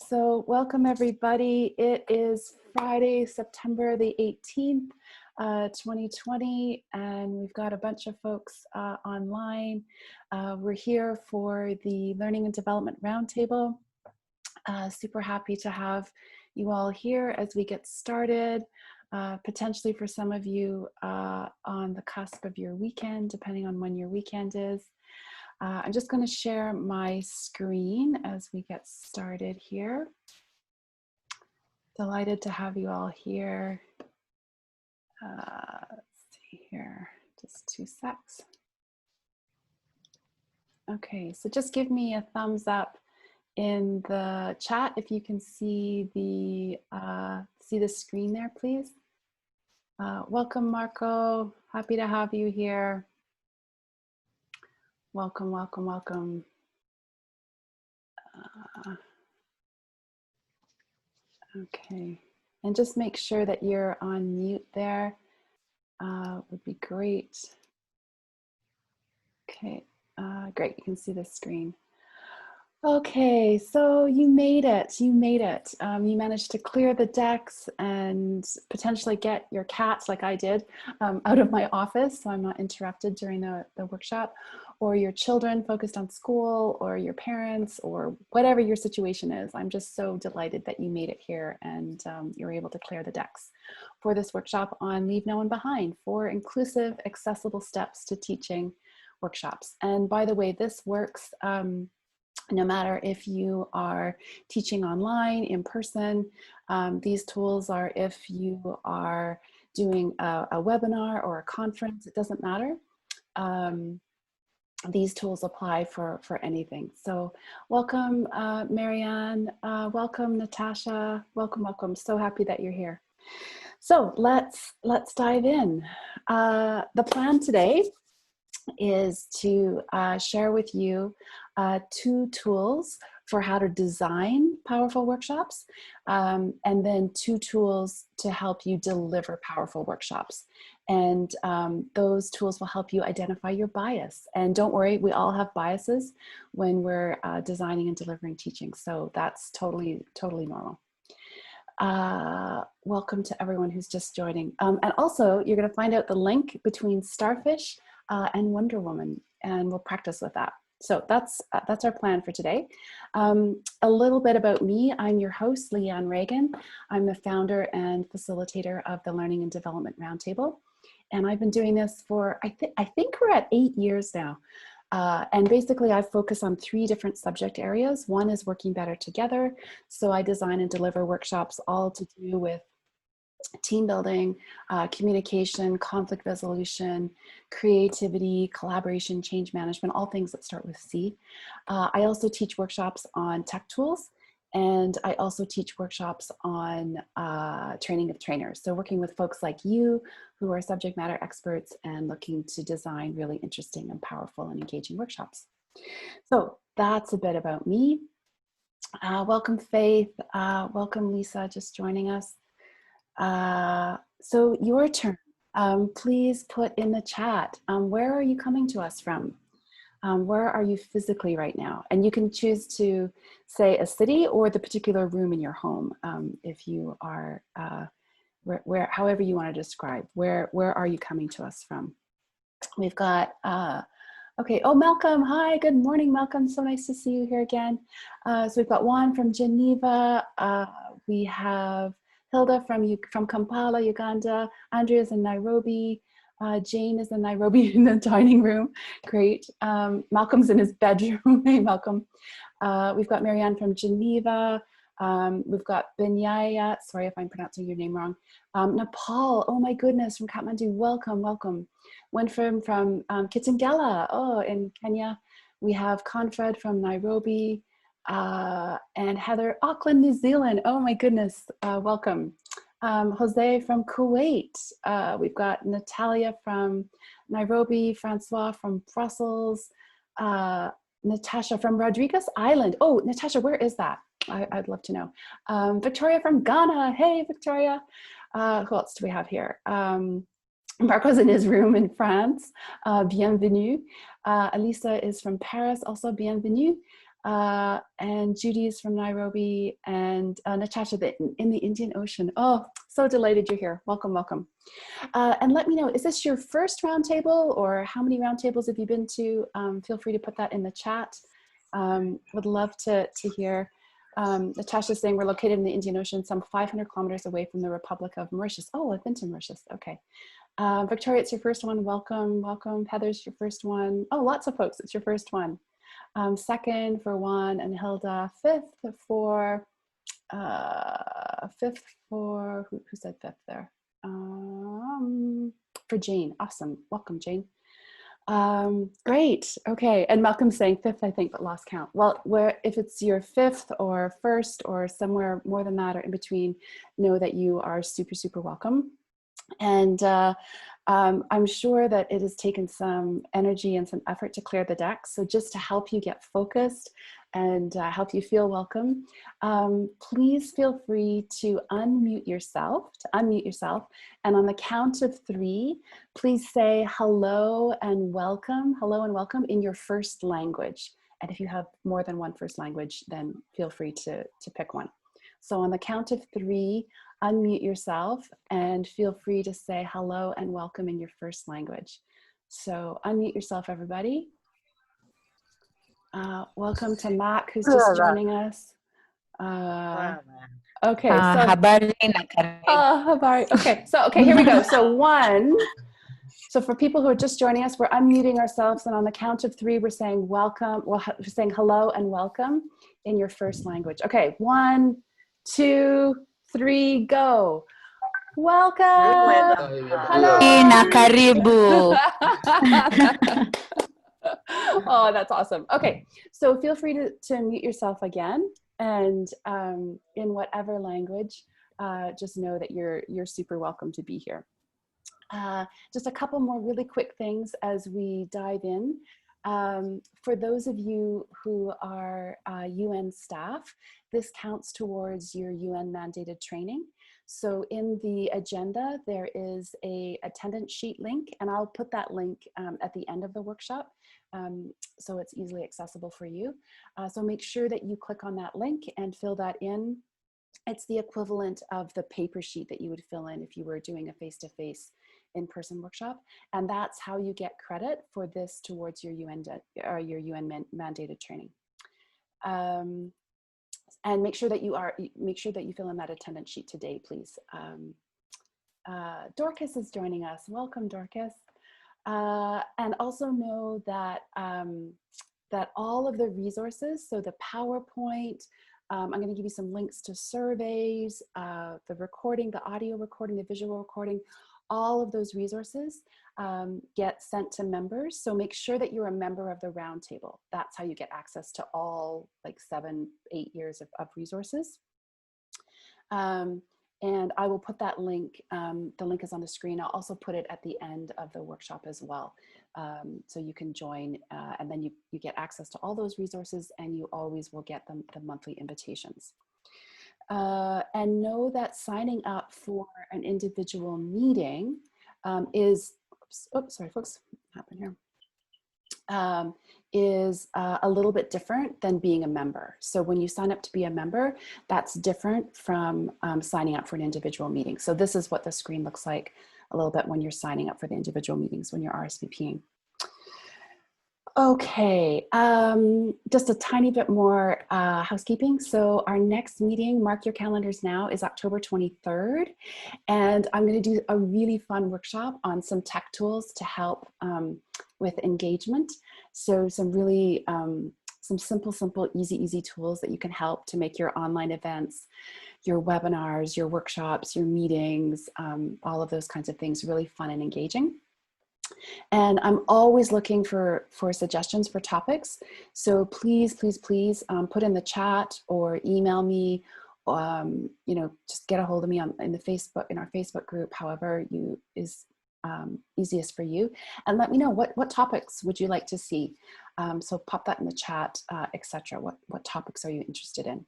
So welcome everybody. It is Friday, September the 18th, 2020, and we've got a bunch of folks online. We're here for the Learning and Development Roundtable. Super happy to have you all here as we get started. Potentially for some of you on the cusp of your weekend, depending on when your weekend is. I'm just going to share my screen as we get started here. Delighted to have you all here. Let's see here, just 2 secs. Okay, so just give me a thumbs up in the chat if you can see the screen there, please. Welcome, Marco. Happy to have you here. Welcome, welcome, welcome. Okay, and just make sure that you're on mute there. Would be great. Okay, great, you can see the screen. Okay, so you made it, you made it. You managed to clear the decks and potentially get your cats, like I did, out of my office so I'm not interrupted during the workshop, or your children focused on school, or your parents, or whatever your situation is. I'm just so delighted that you made it here and you're able to clear the decks for this workshop on Leave No One Behind, 4 inclusive, accessible steps to teaching workshops. And by the way, this works no matter if you are teaching online, in person. These tools are if you are doing a webinar or a conference, it doesn't matter. These tools apply for anything. So welcome, Marianne, welcome, Natasha, welcome, welcome. So happy that you're here. So let's dive in. The plan today is to share with you 2 tools for how to design powerful workshops, and then 2 tools to help you deliver powerful workshops. And those tools will help you identify your bias. And don't worry, we all have biases when we're designing and delivering teaching. So that's totally normal. Welcome to everyone who's just joining. And also, you're going to find out the link between Starfish and Wonder Woman, and we'll practice with that. So that's our plan for today. A little bit about me. I'm your host, Leanne Reagan. I'm the founder and facilitator of the Learning and Development Roundtable. And I've been doing this for, I think we're at 8 years now. And basically I focus on 3 different subject areas. One is working better together. So I design and deliver workshops all to do with team building, communication, conflict resolution, creativity, collaboration, change management, all things that start with C. I also teach workshops on tech tools, and I also teach workshops on training of trainers. So working with folks like you who are subject matter experts and looking to design really interesting and powerful and engaging workshops. So that's a bit about me. Welcome, Faith. Welcome, Lisa, just joining us. So your turn. Please put in the chat, where are you coming to us from? Where are you physically right now? And you can choose to say a city or the particular room in your home, if you are, however you want to describe, where are you coming to us from? We've got, okay, oh, Malcolm, hi, good morning, Malcolm, so nice to see you here again. So we've got Juan from Geneva, we have Hilda from Kampala, Uganda, Andrea's in Nairobi, Jane is in Nairobi in the dining room, great. Malcolm's in his bedroom, hey Malcolm. We've got Marianne from Geneva, we've got Benyaya, sorry if I'm pronouncing your name wrong, Nepal, oh my goodness, from Kathmandu, welcome, welcome. Winfred from Kitengela, oh, in Kenya. We have Confred from Nairobi, and Heather, Auckland, New Zealand, oh my goodness, welcome. Jose from Kuwait, we've got Natalia from Nairobi, Francois from Brussels, Natasha from Rodriguez Island, oh, Natasha, where is that? I'd love to know. Victoria from Ghana, hey Victoria. Who else do we have here? Marco's in his room in France, bienvenue. Elisa is from Paris, also bienvenue. and Judy is from Nairobi, and Natasha in the Indian Ocean. Oh, so delighted you're here. Welcome, welcome. And let me know, is this your first roundtable, or how many roundtables have you been to? Feel free to put that in the chat. Would love to hear. Natasha's saying we're located in the Indian Ocean, some 500 kilometers away from the Republic of Mauritius. Oh, I've been to Mauritius. Okay. Victoria, it's your first one. Welcome, welcome. Heather's your first one. Oh, lots of folks. It's your first one. Second for Juan and Hilda. Fifth for who said fifth there? For Jane. Awesome. Welcome, Jane. Great. Okay. And Malcolm's saying fifth, I think, but lost count. Well, if it's your fifth or first or somewhere more than that or in between, know that you are super, super welcome. And I'm sure that it has taken some energy and some effort to clear the decks. So just to help you get focused and help you feel welcome, please feel free to unmute yourself. And on the count of 3, please say hello and welcome in your first language. And if you have more than one first language, then feel free to pick one. So on the count of 3, unmute yourself and feel free to say hello and welcome in your first language. So unmute yourself, everybody. Welcome to Mac, who's just joining us. Okay, so habari na karibu. habari. Okay, here we go. So 1. So for people who are just joining us, we're unmuting ourselves, and on the count of 3, we're saying welcome. We're saying hello and welcome in your first language. Okay, 1, 2, 3, go. Welcome. Hello. Na karibu. Oh, that's awesome. Okay, so feel free to mute yourself again, and in whatever language, just know that you're super welcome to be here. Just a couple more really quick things as we dive in. For those of you who are UN staff, this counts towards your UN mandated training. So in the agenda, there is a attendance sheet link, and I'll put that link at the end of the workshop, so it's easily accessible for you. So make sure that you click on that link and fill that in. It's the equivalent of the paper sheet that you would fill in if you were doing a face-to-face in-person workshop, and that's how you get credit for this towards your UN mandated training. And make sure that you fill in that attendance sheet today, please. Dorcas is joining us. Welcome, Dorcas. And also know that that all of the resources, so the PowerPoint, I'm going to give you some links to surveys, the recording, the audio recording, the visual recording. All of those resources get sent to members. So make sure that you're a member of the roundtable. That's how you get access to all like 7-8 years of resources. And I will put that link, the link is on the screen. I'll also put it at the end of the workshop as well. So you can join and then you get access to all those resources, and you always will get the monthly invitations. And know that signing up for an individual meeting is, oops, sorry folks, what happened here? Is a little bit different than being a member. So when you sign up to be a member, that's different from signing up for an individual meeting. So this is what the screen looks like a little bit when you're signing up for the individual meetings, when you're RSVPing. Okay, just a tiny bit more housekeeping. So our next meeting, mark your calendars now, is October 23rd. And I'm going to do a really fun workshop on some tech tools to help with engagement. So some really, some simple, easy tools that you can help to make your online events, your webinars, your workshops, your meetings, all of those kinds of things really fun and engaging. And I'm always looking for suggestions for topics. So please put in the chat or email me. You know, just get a hold of me in our Facebook group, however is easiest for you, and let me know what topics would you like to see. So pop that in the chat, etc. What topics are you interested in?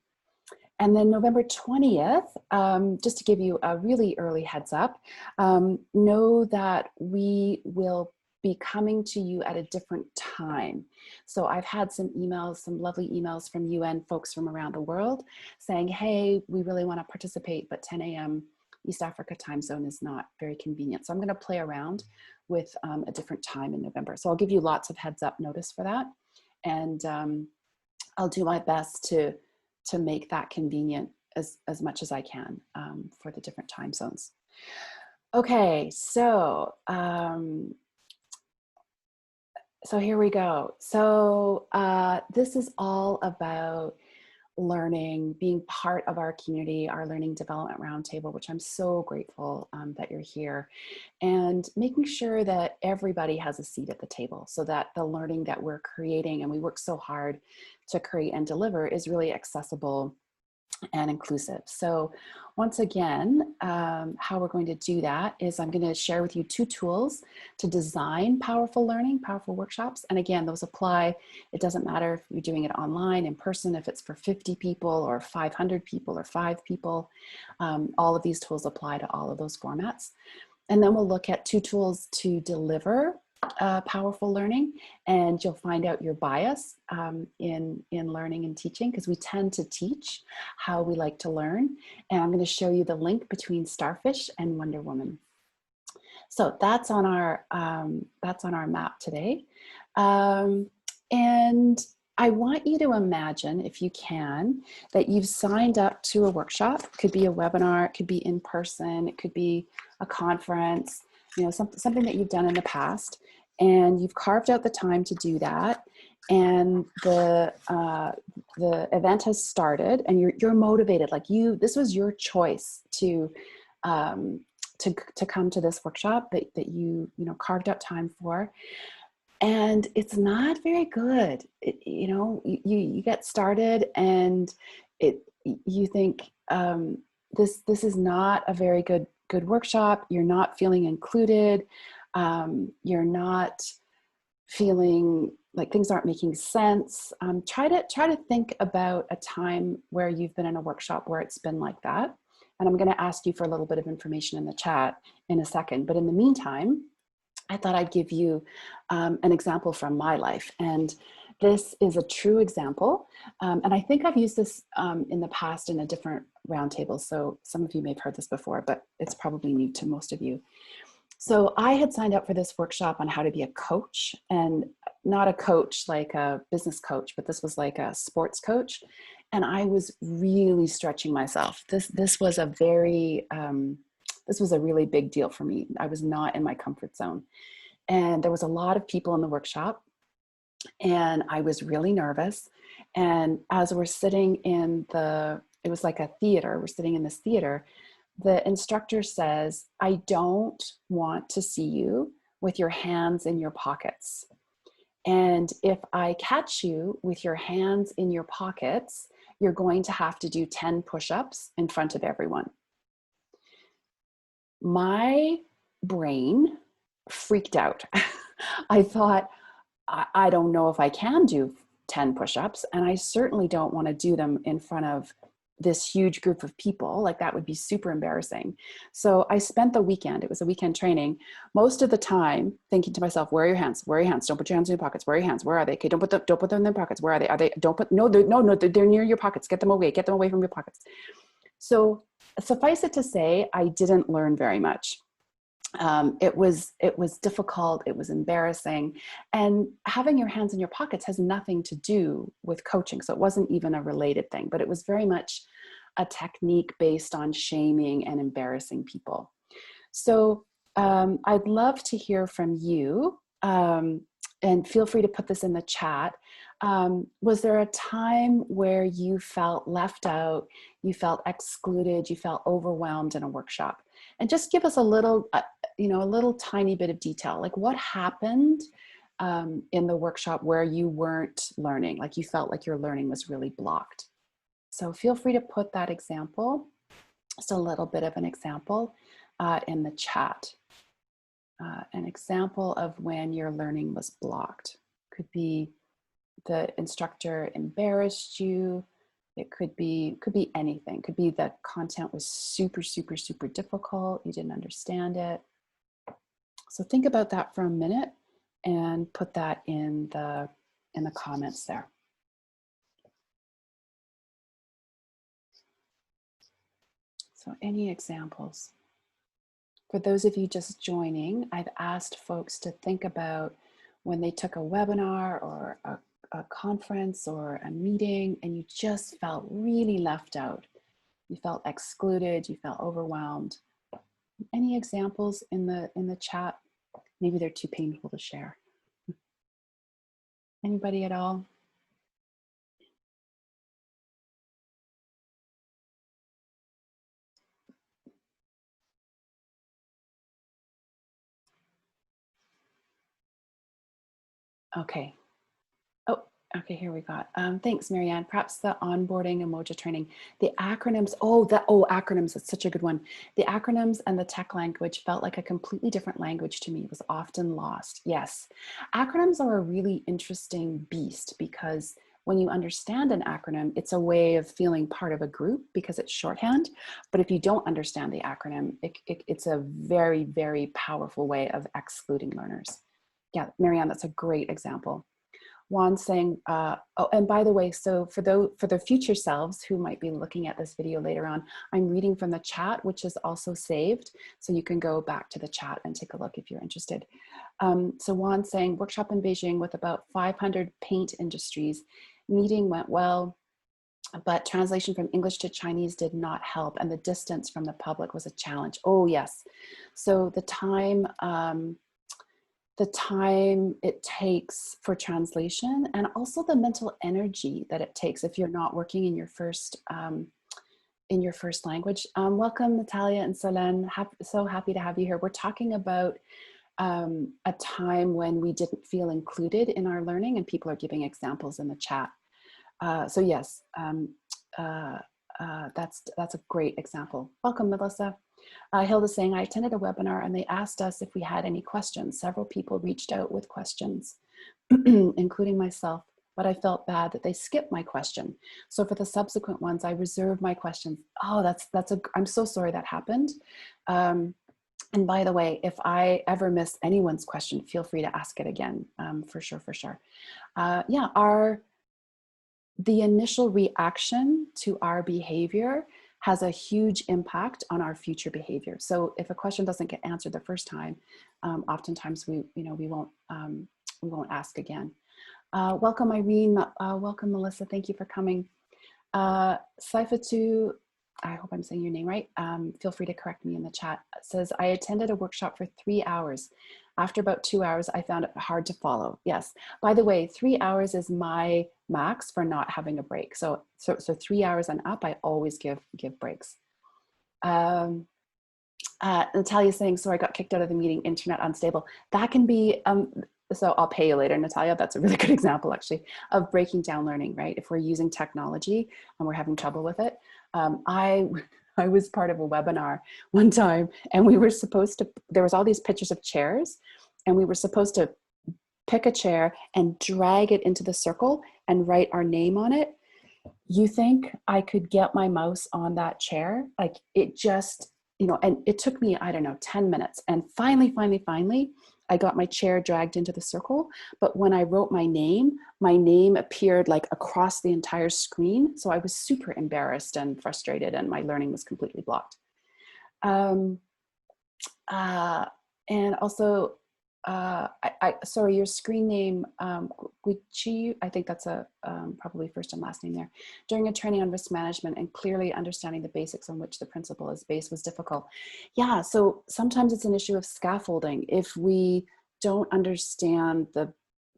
And then November 20th, just to give you a really early heads up, know that we will be coming to you at a different time. So I've had some emails, some lovely emails from UN folks from around the world saying, hey, we really want to participate, but 10 a.m. East Africa time zone is not very convenient. So I'm going to play around with a different time in November. So I'll give you lots of heads up notice for that. And I'll do my best to make that convenient as much as I can for the different time zones. Okay, so so here we go. So this is all about learning, being part of our community, our Learning Development Roundtable, which I'm so grateful that you're here, and making sure that everybody has a seat at the table so that the learning that we're creating and we work so hard to create and deliver is really accessible and inclusive. So once again, how we're going to do that is I'm going to share with you 2 tools to design powerful learning, powerful workshops. And again, those apply. It doesn't matter if you're doing it online, in person, if it's for 50 people or 500 people or 5 people. All of these tools apply to all of those formats. And then we'll look at 2 tools to deliver powerful learning, and you'll find out your bias in learning and teaching, because we tend to teach how we like to learn. And I'm going to show you the link between Starfish and Wonder Woman. So that's on our map today. And I want you to imagine, if you can, that you've signed up to a workshop. It could be a webinar, it could be in person, it could be a conference, you know, something that you've done in the past, and you've carved out the time to do that. And the event has started, and you're motivated. Like this was your choice to come to this workshop that you carved out time for. And it's not very good. You get started and you think this is not a very good workshop. You're not feeling included. You're not feeling like things aren't making sense. Try to think about a time where you've been in a workshop where it's been like that. And I'm going to ask you for a little bit of information in the chat in a second. But in the meantime, I thought I'd give you an example from my life. And this is a true example. And I think I've used this in the past in a different roundtable. So some of you may have heard this before, but it's probably new to most of you. So I had signed up for this workshop on how to be a coach, and not a coach like a business coach, but this was like a sports coach. And I was really stretching myself. This was a very, this was a really big deal for me. I was not in my comfort zone. And there was a lot of people in the workshop, and I was really nervous. And as we're sitting in it was like a theater, we're sitting in this theater, the instructor says, I don't want to see you with your hands in your pockets. And if I catch you with your hands in your pockets, you're going to have to do 10 push-ups in front of everyone. My brain freaked out. I thought, I don't know if I can do 10 push-ups, and I certainly don't want to do them in front of this huge group of people. Like, that would be super embarrassing. So I spent the weekend, it was a weekend training, most of the time thinking to myself, where are your hands? Where are your hands? Don't put your hands in your pockets. Where are your hands? Where are they? Okay, don't put them in their pockets. Where are they? Are they, don't put, no, they're near your pockets. Get them away from your pockets. So suffice it to say, I didn't learn very much. It was difficult. It was embarrassing. And having your hands in your pockets has nothing to do with coaching. So it wasn't even a related thing, but it was very much a technique based on shaming and embarrassing people. So I'd love to hear from you, and feel free to put this in the chat. Was there a time where you felt left out, you felt excluded, you felt overwhelmed in a workshop? And just give us a little, a little tiny bit of detail, like what happened in the workshop where you weren't learning, like you felt like your learning was really blocked. So feel free to put that example, just a little bit of an example in the chat. An example of when your learning was blocked. Could be the instructor embarrassed you. It could be anything. Could be that content was super, super, super difficult. You didn't understand it. So think about that for a minute, and put that in the comments there. So any examples? For those of you just joining, I've asked folks to think about when they took a webinar or a conference or a meeting and you just felt really left out. You felt excluded, you felt overwhelmed. Any examples in the chat? Maybe they're too painful to share. Anybody at all? Okay. Oh, okay, here we got. Thanks, Marianne. Perhaps the onboarding emoji training. The acronyms, acronyms, that's such a good one. The acronyms and the tech language felt like a completely different language to me. It was often lost. Yes, acronyms are a really interesting beast because when you understand an acronym, it's a way of feeling part of a group because it's shorthand. But if you don't understand the acronym, it's a very, very powerful way of excluding learners. Yeah, Marianne, that's a great example. Juan saying, oh, and by the way, so for the future selves who might be looking at this video later on, I'm reading from the chat, which is also saved. So you can go back to the chat and take a look if you're interested. So Juan saying, workshop in Beijing with about 500 paint industries. Meeting went well, but translation from English to Chinese did not help. And the distance from the public was a challenge. Oh yes. So the time it takes for translation and also the mental energy that it takes if you're not working in your first language. Welcome, Natalia and Solène. So happy to have you here. We're talking about a time when we didn't feel included in our learning, and people are giving examples in the chat. So yes, that's a great example. Welcome, Melissa. Hilda saying, I attended a webinar and they asked us if we had any questions. Several people reached out with questions, including myself, but I felt bad that they skipped my question. So for the subsequent ones, I reserved my questions. Oh, I'm so sorry that happened. And by the way, if I ever miss anyone's question, feel free to ask it again, for sure, for sure. Yeah, the initial reaction to our behavior has a huge impact on our future behavior. So if a question doesn't get answered the first time, oftentimes we won't ask again. Welcome, Irene. Welcome, Melissa. Thank you for coming. Saifatu, I hope I'm saying your name right. Feel free to correct me in the chat. It says, I attended a workshop for 3 hours. After about 2 hours, I found it hard to follow. Yes. By the way, 3 hours is my max for not having a break. So 3 hours and up, I always give breaks. Natalia's saying, sorry, I got kicked out of the meeting, internet unstable. That can be, so I'll pay you later, Natalia. That's a really good example, actually, of breaking down learning, right? If we're using technology and we're having trouble with it. I was part of a webinar one time and we were supposed to, there was all these pictures of chairs and we were supposed to pick a chair and drag it into the circle and write our name on it. You think I could get my mouse on that chair? Like it just, and it took me, I don't know, 10 minutes. And finally, I got my chair dragged into the circle. But when I wrote my name appeared like across the entire screen. So I was super embarrassed and frustrated and my learning was completely blocked. And also, sorry, your screen name, Guichi, I think that's probably first and last name there. During a training on risk management and clearly understanding the basics on which the principle is based was difficult. Yeah, so sometimes it's an issue of scaffolding. If we don't understand the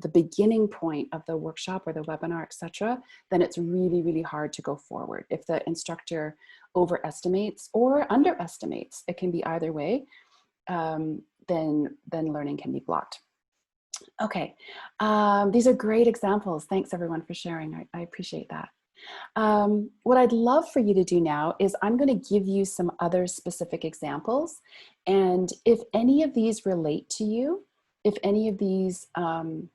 beginning point of the workshop or the webinar, etc., then it's really, really hard to go forward. If the instructor overestimates or underestimates, it can be either way. Then learning can be blocked. Okay, these are great examples. Thanks everyone for sharing. I appreciate that. What I'd love for you to do now is I'm going to give you some other specific examples. And if any of these relate to you, if any of these you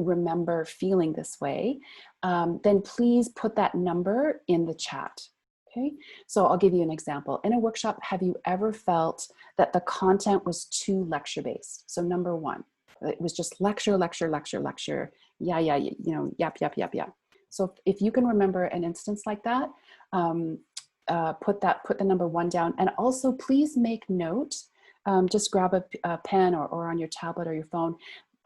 remember feeling this way, then please put that number in the chat. Okay, so I'll give you an example. In a workshop, have you ever felt that the content was too lecture-based? So number 1. It was just lecture, lecture, lecture, lecture. Yeah, yeah, you know, yap, yap, yap, yap. So if you can remember an instance like that, put the number 1 down. And also please make note, just grab a pen or on your tablet or your phone.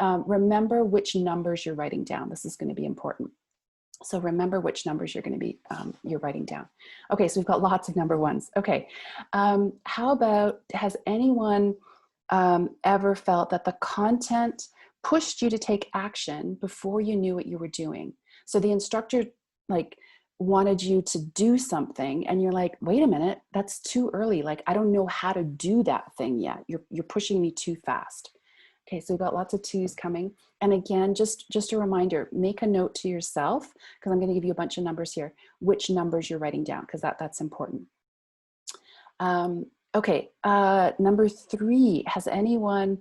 Remember which numbers you're writing down. This is going to be important. So remember which numbers you're going to be, you're writing down. Okay, so we've got lots of number ones. Okay, how about, has anyone ever felt that the content pushed you to take action before you knew what you were doing? So the instructor like wanted you to do something and you're like, wait a minute, that's too early. Like, I don't know how to do that thing yet. You're pushing me too fast. Okay, so we've got lots of 2s coming. And again, just a reminder, make a note to yourself, because I'm going to give you a bunch of numbers here, which numbers you're writing down, because that's important. Okay, number 3, has anyone,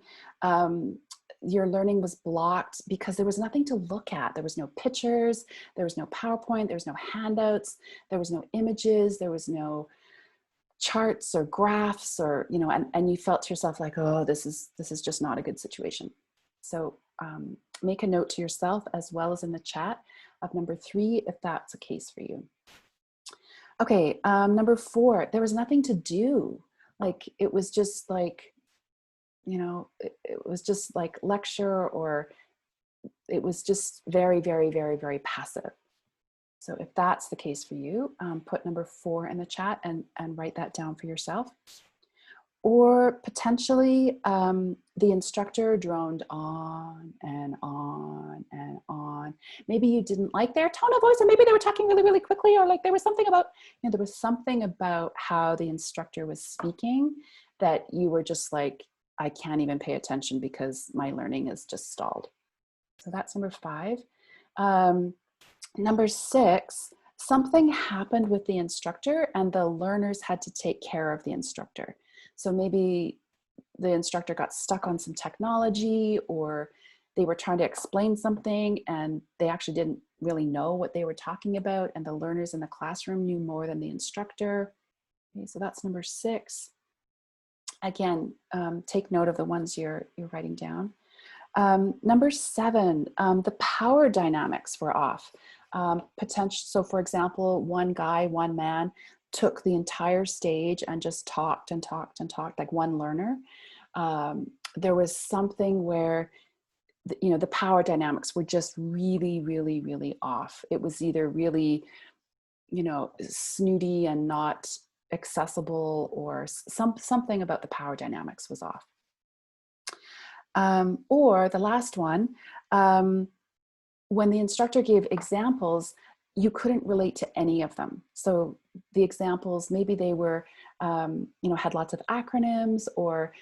your learning was blocked because there was nothing to look at? There was no pictures, there was no PowerPoint, there was no handouts, there was no images, there was no charts or graphs, or, you know, and you felt to yourself like, oh, this is just not a good situation. So make a note to yourself as well as in the chat of number 3, if that's a case for you. Okay, number 4, there was nothing to do. Like, it was just like, you know, it was just like lecture, or it was just very, very, very, very passive. So if that's the case for you, put number 4 in the chat and write that down for yourself. Or potentially the instructor droned on and on and on. Maybe you didn't like their tone of voice, or maybe they were talking really, really quickly, or like there was something about, you know, there was something about how the instructor was speaking that you were just like, I can't even pay attention because my learning is just stalled. So that's number 5. Number 6, something happened with the instructor and the learners had to take care of the instructor. So maybe the instructor got stuck on some technology, or they were trying to explain something and they actually didn't really know what they were talking about, and the learners in the classroom knew more than the instructor. Okay, so that's number 6. Again, take note of the ones you're writing down. Number 7, the power dynamics were off. So for example, one guy, one man took the entire stage and just talked and talked and talked, like one learner. There was something where, you know, the power dynamics were just really, really, really off. It was either really, you know, snooty and not accessible, or something about the power dynamics was off. Or the last one, when the instructor gave examples, you couldn't relate to any of them. So the examples, maybe they were, you know, had lots of acronyms, or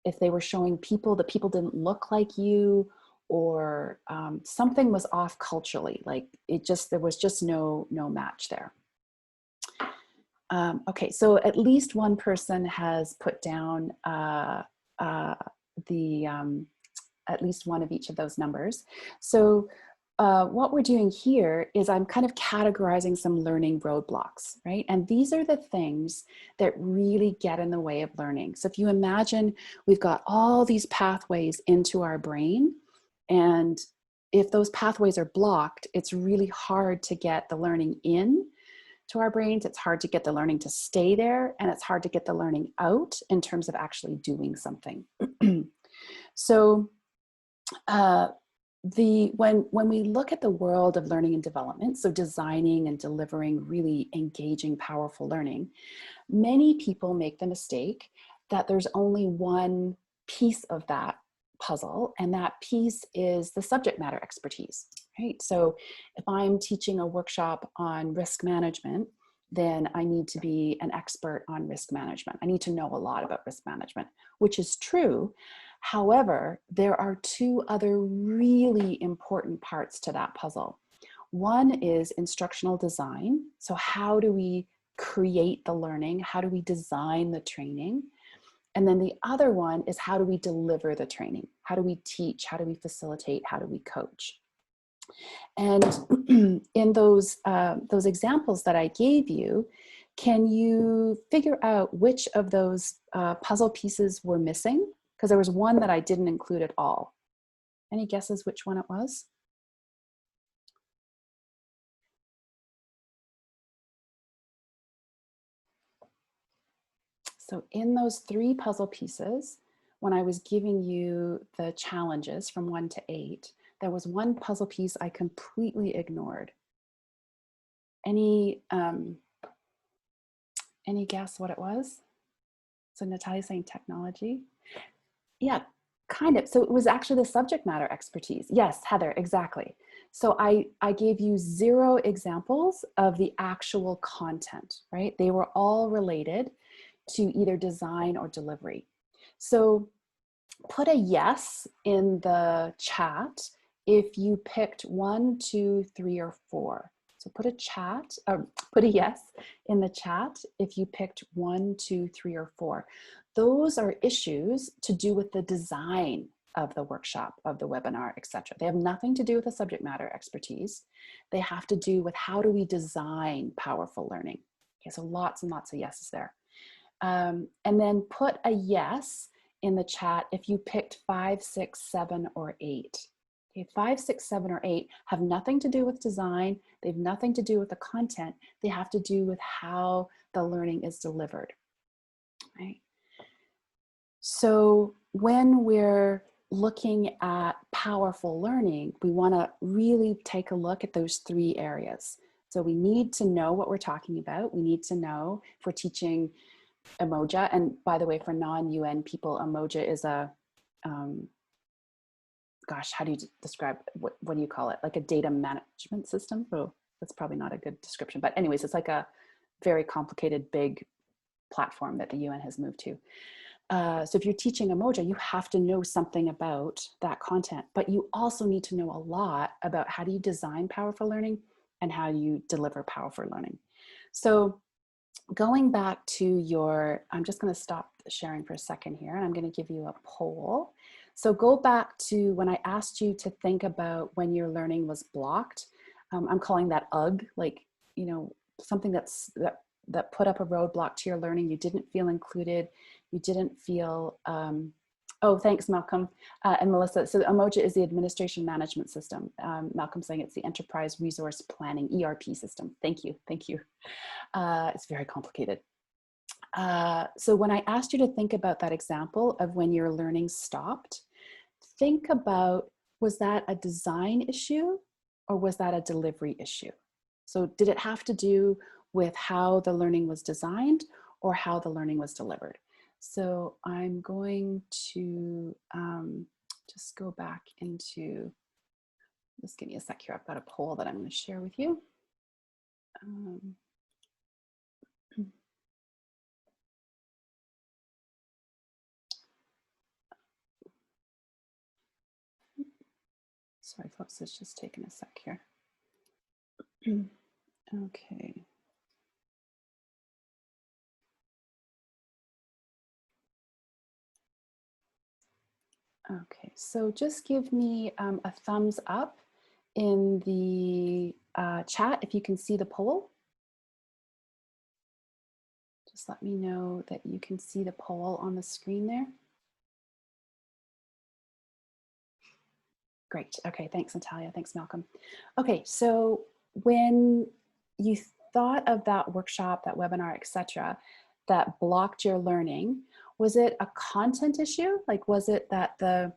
if they were showing people, the people didn't look like you, or something was off culturally. Like there was just no match there. Okay, so at least one person has put down at least one of each of those numbers. So what we're doing here is I'm kind of categorizing some learning roadblocks, right? And these are the things that really get in the way of learning. So if you imagine we've got all these pathways into our brain, and if those pathways are blocked, it's really hard to get the learning in to our brains. It's hard to get the learning to stay there, and it's hard to get the learning out in terms of actually doing something. So when we look at the world of learning and development, so designing and delivering really engaging, powerful learning, many people make the mistake that there's only one piece of that puzzle, and that piece is the subject matter expertise, right? So if I'm teaching a workshop on risk management, then I need to be an expert on risk management. I need to know a lot about risk management, which is true. However, there are 2 other really important parts to that puzzle. One is instructional design. So how do we create the learning? How do we design the training? And then the other one is, how do we deliver the training? How do we teach? How do we facilitate? How do we coach? And in those examples that I gave you, can you figure out which of those puzzle pieces were missing? Because there was one that I didn't include at all. Any guesses which one it was? So in those 3 puzzle pieces, when I was giving you the challenges from 1 to 8, there was one puzzle piece I completely ignored. Any guess what it was? So Natalia's saying technology. Yeah, kind of. So it was actually the subject matter expertise. Yes, Heather, exactly. So I gave you 0 examples of the actual content, right? They were all related to either design or delivery. So put a yes in the chat if you picked 1, 2, 3, or 4. So put a yes in the chat if you picked 1, 2, 3, or 4. Those are issues to do with the design of the workshop, of the webinar, etc. They have nothing to do with the subject matter expertise. They have to do with how do we design powerful learning. Okay, so lots and lots of yeses there. And then put a yes in the chat if you picked 5, 6, 7, or 8. Okay, 5, 6, 7, or 8 have nothing to do with design. They have nothing to do with the content. They have to do with how the learning is delivered, right? So when we're looking at powerful learning, we want to really take a look at those 3 areas. So we need to know what we're talking about. We need to know if we're teaching Emoja, and by the way, for non-UN people, Emoja is a, gosh, how do you describe, what do you call it? Like a data management system? Oh, that's probably not a good description, but anyways, it's like a very complicated, big platform that the UN has moved to. So if you're teaching Emoja, you have to know something about that content, but you also need to know a lot about how do you design powerful learning and how you deliver powerful learning. So going back to your, I'm just going to stop sharing for a second here, and I'm going to give you a poll. So go back to when I asked you to think about when your learning was blocked. I'm calling that UG, like, you know, something that put up a roadblock to your learning. You didn't feel included. You didn't feel, oh, thanks, Malcolm and Melissa. So Emoja is the administration management system. Malcolm saying it's the enterprise resource planning ERP system. Thank you, thank you. It's very complicated. So when I asked you to think about that example of when your learning stopped, think about, was that a design issue or was that a delivery issue? So did it have to do with how the learning was designed or how the learning was delivered? So I'm going to just go back into, just give me a sec here. I've got a poll that I'm going to share with you. Sorry, folks, it's just taking a sec here. Okay. Okay, so just give me a thumbs up in the chat if you can see the poll. Just let me know that you can see the poll on the screen there. Great. Okay, thanks, Natalia. Thanks, Malcolm. Okay, so when you thought of that workshop, that webinar, etc., that blocked your learning, was it a content issue? Like, was it that the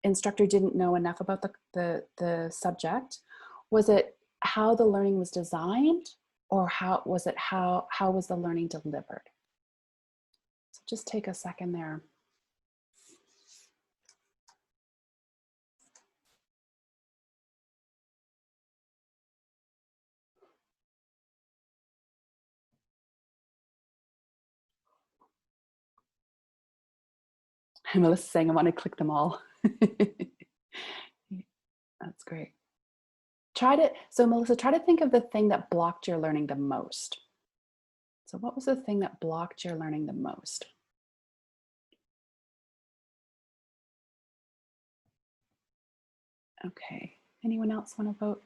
instructor didn't know enough about the subject? Was it how the learning was designed, or how was the learning delivered? So just take a second there. Melissa's saying I want to click them all. That's great. So Melissa, try to think of the thing that blocked your learning the most. So what was the thing that blocked your learning the most? Okay, anyone else want to vote?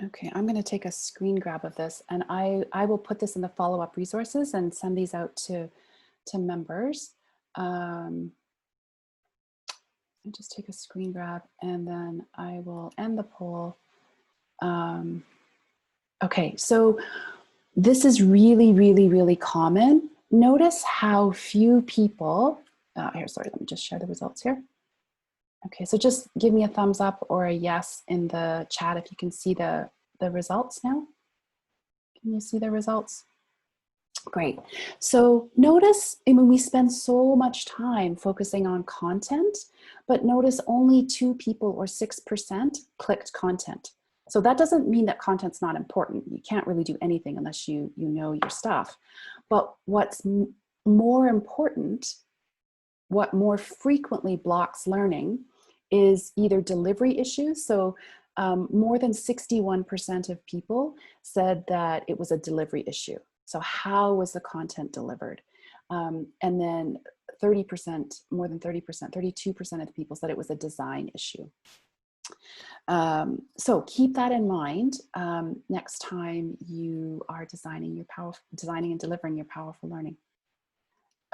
Okay, I'm going to take a screen grab of this, and I will put this in the follow-up resources and send these out to to members. I'll just take a screen grab and then I will end the poll. Okay, so this is really, really, really common. Notice how few people, here, sorry, let me just share the results here. Okay, so just give me a thumbs up or a yes in the chat if you can see the results now. Can you see the results? Great. So notice, I mean, we spend so much time focusing on content, but notice only 2 people or 6% clicked content. So that doesn't mean that content's not important. You can't really do anything unless you know your stuff. But what's more important, what more frequently blocks learning is either delivery issues. So more than 61% of people said that it was a delivery issue. So how was the content delivered? And then 30%, more than 30%, 32% of people said it was a design issue. So keep that in mind next time you are designing and delivering your powerful learning.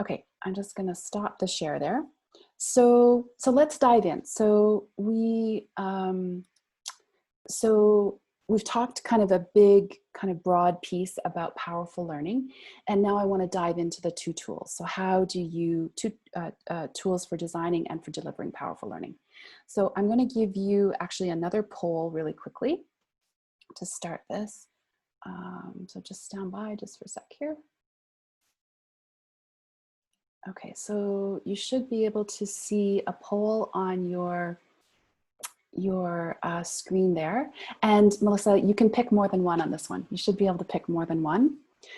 Okay, I'm just going to stop the share there. So let's dive in. So we've talked kind of a big, kind of broad piece about powerful learning, and now I want to dive into the 2 tools. So how do you tools for designing and for delivering powerful learning? So I'm going to give you actually another poll really quickly to start this. So just stand by just for a sec here. Okay, so you should be able to see a poll on your screen there. And Melissa, you can pick more than one on this one. You should be able to pick more than one.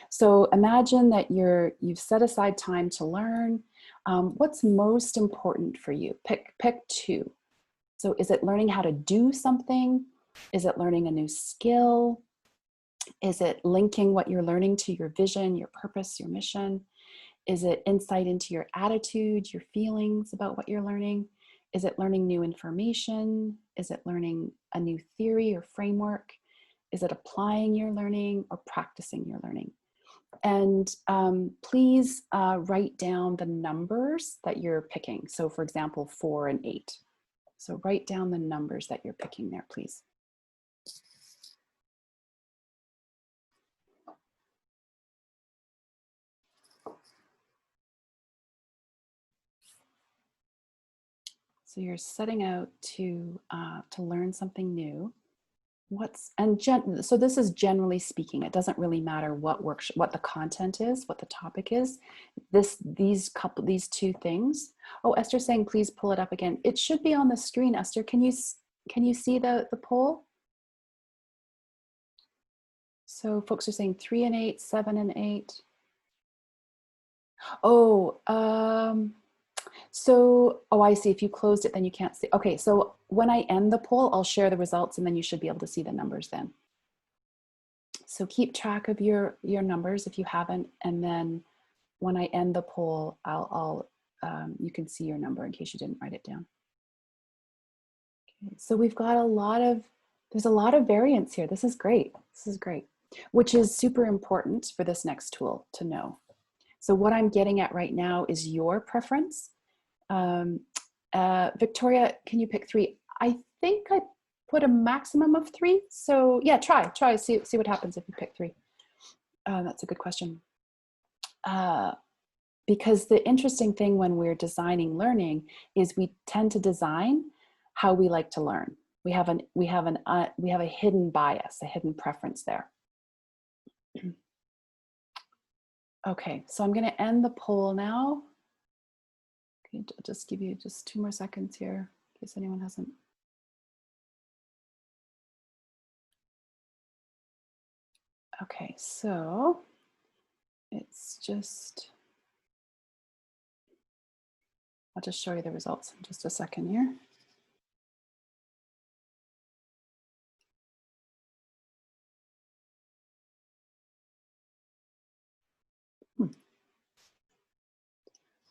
So imagine that you've set aside time to learn. What's most important for you? Pick 2. So is it learning how to do something? Is it learning a new skill? Is it linking what you're learning to your vision, your purpose, your mission? Is it insight into your attitude, your feelings about what you're learning? Is it learning new information? Is it learning a new theory or framework? Is it applying your learning or practicing your learning? And please write down the numbers that you're picking. So for example, 4 and 8. So write down the numbers that you're picking there, please. So you're setting out to learn something new. So this is generally speaking. It doesn't really matter what the content is, what the topic is. These 2 things. Oh, Esther's saying, please pull it up again. It should be on the screen. Esther, can you see the poll? So folks are saying 3 and 8, 7 and 8. Oh, I see. If you closed it, then you can't see. Okay, so when I end the poll, I'll share the results and then you should be able to see the numbers then. So keep track of your numbers if you haven't, and then when I end the poll, you can see your number in case you didn't write it down. Okay, so we've got there's a lot of variance here. This is great. This is great, which is super important for this next tool to know. So what I'm getting at right now is your preference. Victoria, can you pick 3? I think I put a maximum of 3. So yeah, try, see what happens if you pick 3. That's a good question. Because the interesting thing when we're designing learning is we tend to design how we like to learn. We have a hidden bias, a hidden preference there. Okay, so I'm going to end the poll now. Okay, I'll just give you just 2 more seconds here in case anyone hasn't. Okay, so it's just, I'll just show you the results in just a second here.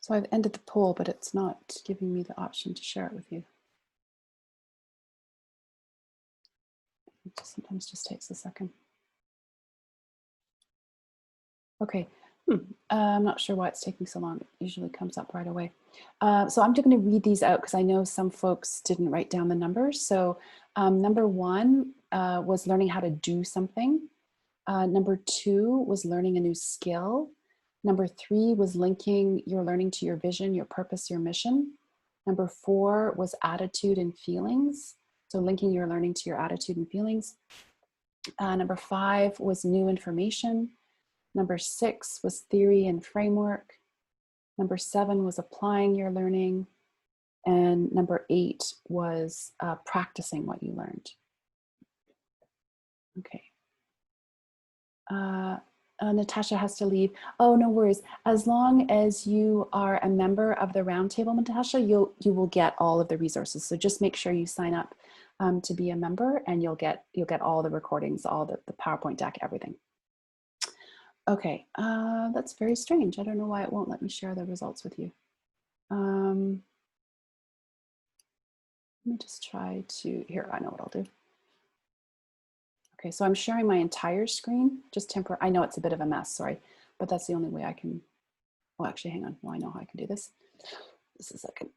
So I've ended the poll, but it's not giving me the option to share it with you. It sometimes just takes a second. Okay, I'm not sure why it's taking so long. It usually comes up right away. So I'm just going to read these out because I know some folks didn't write down the numbers. So number 1 was learning how to do something. Number 2 was learning a new skill. Number 3 was linking your learning to your vision, your purpose, your mission. Number 4 was attitude and feelings. So linking your learning to your attitude and feelings. Number 5 was new information. Number 6 was theory and framework. Number 7 was applying your learning. And number 8 was practicing what you learned. Okay. Natasha has to leave. Oh, no worries. As long as you are a member of the roundtable, Natasha, you will get all of the resources. So just make sure you sign up to be a member, and you'll get all the recordings, all the PowerPoint deck, everything. Okay, that's very strange. I don't know why it won't let me share the results with you. Let me just try to, here, I know what I'll do. Okay, so I'm sharing my entire screen, just temporary. I know it's a bit of a mess, sorry, but that's the only way I can, well, actually, hang on. Well, I know how I can do this. Just a second.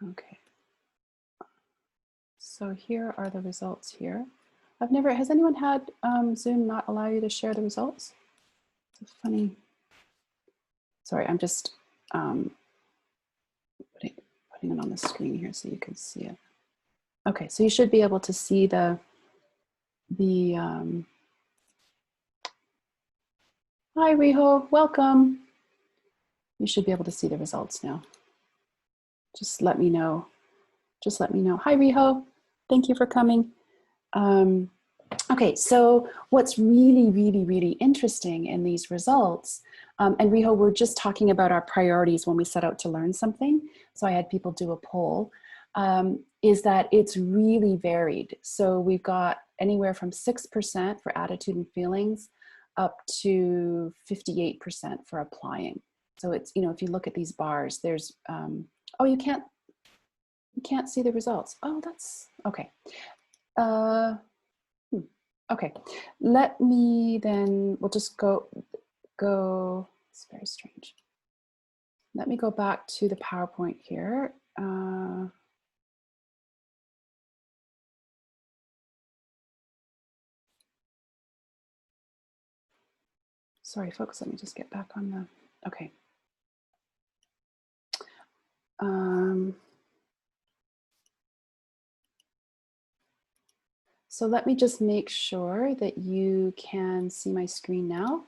Okay. So here are the results here. Has anyone had Zoom not allow you to share the results? It's funny. Sorry, I'm just putting it on the screen here so you can see it. Okay, so you should be able to see the hi Riho, welcome. You should be able to see the results now. Just let me know. Just let me know. Hi Riho, thank you for coming. Okay, so what's really, really, really interesting in these results, and Riho, we're just talking about our priorities when we set out to learn something. So I had people do a poll, is that it's really varied. So we've got anywhere from 6% for attitude and feelings up to 58% for applying. So it's, you know, if you look at these bars, there's, oh, you can't see the results. Oh, that's, okay. Okay, let me then, we'll just go, it's very strange. Let me go back to the PowerPoint here. Sorry, folks, let me just get back on the, okay. So let me just make sure that you can see my screen now.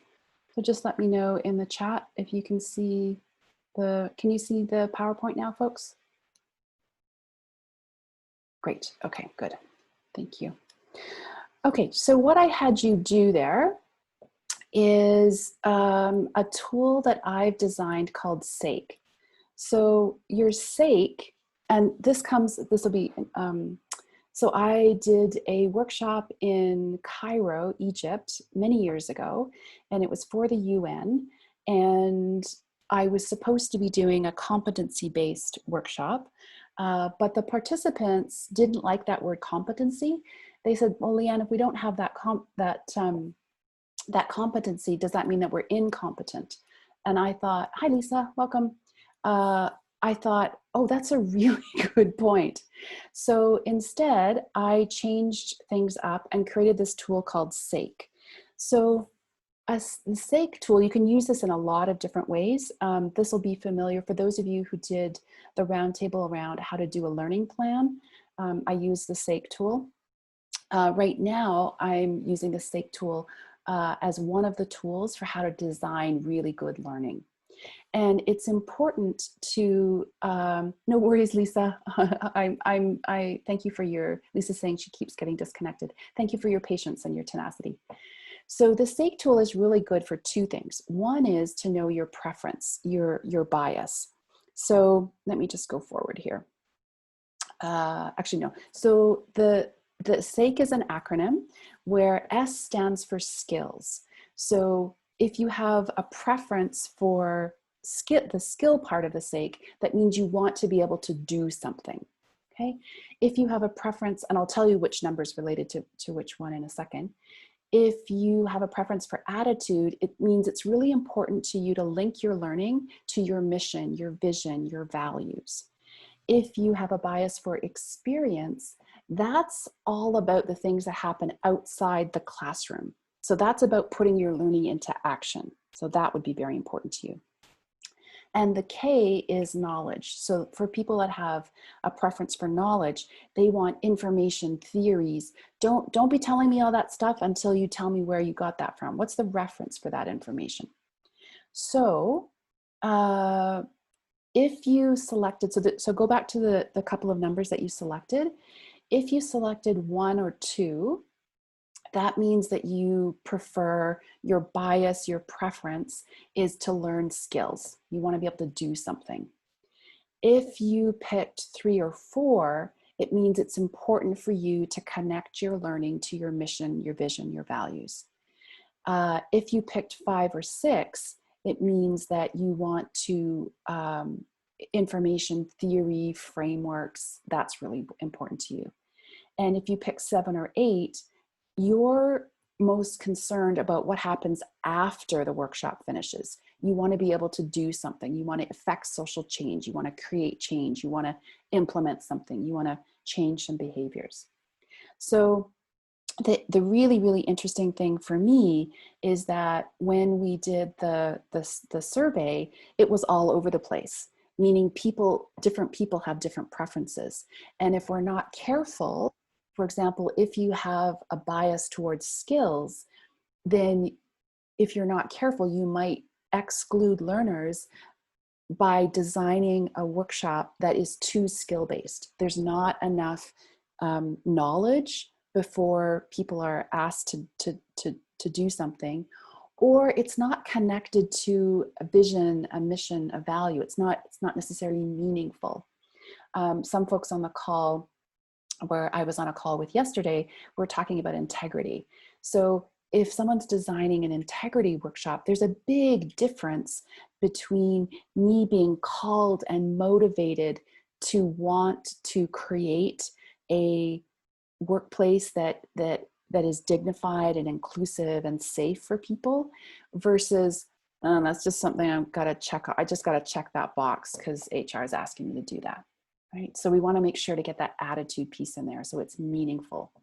So just let me know in the chat if you can see can you see the PowerPoint now, folks? Great, okay, good, thank you. Okay, so what I had you do there is a tool that I've designed called S.A.K.E. So your S.A.K.E, and this will be, so I did a workshop in Cairo, Egypt, many years ago, and it was for the UN, and I was supposed to be doing a competency-based workshop, but the participants didn't like that word competency. They said, well, Leanne, if we don't have that competency, does that mean that we're incompetent? And I thought, hi, Lisa, welcome. I thought, oh, that's a really good point. So instead, I changed things up and created this tool called S.A.K.E. So the S.A.K.E tool, you can use this in a lot of different ways. This will be familiar for those of you who did the roundtable around how to do a learning plan. I use the S.A.K.E tool. Right now, I'm using the S.A.K.E tool as one of the tools for how to design really good learning. And it's important to, no worries, Lisa. I thank you for Lisa's saying she keeps getting disconnected. Thank you for your patience and your tenacity. So the S.A.K.E tool is really good for two things. One is to know your preference, your bias. So let me just go forward here. Actually, no. So the S.A.K.E is an acronym where S stands for skills. So if you have a preference for the skill part of the S.A.K.E, that means you want to be able to do something. Okay, if you have a preference, and I'll tell you which numbers related to which one in a second. If you have a preference for attitude, it means it's really important to you to link your learning to your mission, your vision, your values. If you have a bias for experience, that's all about the things that happen outside the classroom. So that's about putting your learning into action. So that would be very important to you. And the K is knowledge. So for people that have a preference for knowledge, they want information, theories. Don't be telling me all that stuff until you tell me where you got that from. What's the reference for that information? So if you selected, so go back to the couple of numbers that you selected. If you selected 1 or 2, that means that you prefer, your bias, your preference is to learn skills. You want to be able to do something. If you picked 3 or 4, it means it's important for you to connect your learning to your mission, your vision, your values. If you picked 5 or 6, it means that you want to, information, theory, frameworks, that's really important to you. And if you pick 7 or 8, you're most concerned about what happens after the workshop finishes. You want to be able to do something. You want to affect social change. You want to create change. You want to implement something. You want to change some behaviors. So the really, really interesting thing for me is that when we did the survey, it was all over the place, meaning different people have different preferences. And if we're not careful, for example, if you have a bias towards skills, then if you're not careful, you might exclude learners by designing a workshop that is too skill-based. There's not enough knowledge before people are asked to do something, or it's not connected to a vision, a mission, a value. It's not necessarily meaningful. Some folks on the call, where I was on a call with yesterday, we're talking about integrity. So if someone's designing an integrity workshop, there's a big difference between me being called and motivated to want to create a workplace that is dignified and inclusive and safe for people, versus that's just something I've got to check. I just got to check that box because HR is asking me to do that. Right? So we want to make sure to get that attitude piece in there so it's meaningful.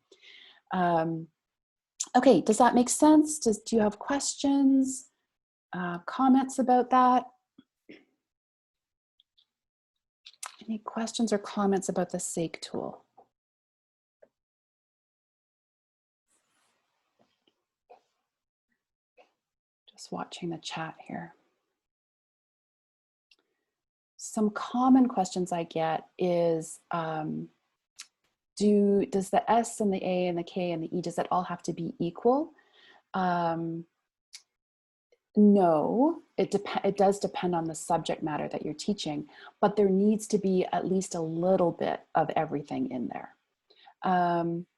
Okay, does that make sense? Do you have questions, comments about that? Any questions or comments about the S.A.K.E tool? Just watching the chat here. Some common questions I get is, does the S and the A and the K and the E, does that all have to be equal? No, it does depend on the subject matter that you're teaching, but there needs to be at least a little bit of everything in there.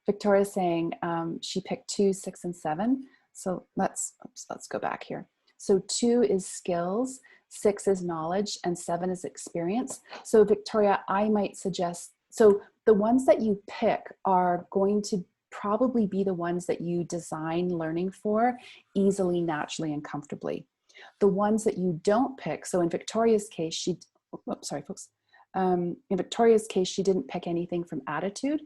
Victoria's saying she picked 2, 6, and 7. So let's go back here. So 2 is skills, 6 is knowledge, and 7 is experience. So Victoria, I might suggest, so the ones that you pick are going to probably be the ones that you design learning for easily, naturally, and comfortably. The ones that you don't pick, so in Victoria's case, sorry folks, in Victoria's case, she didn't pick anything from attitude.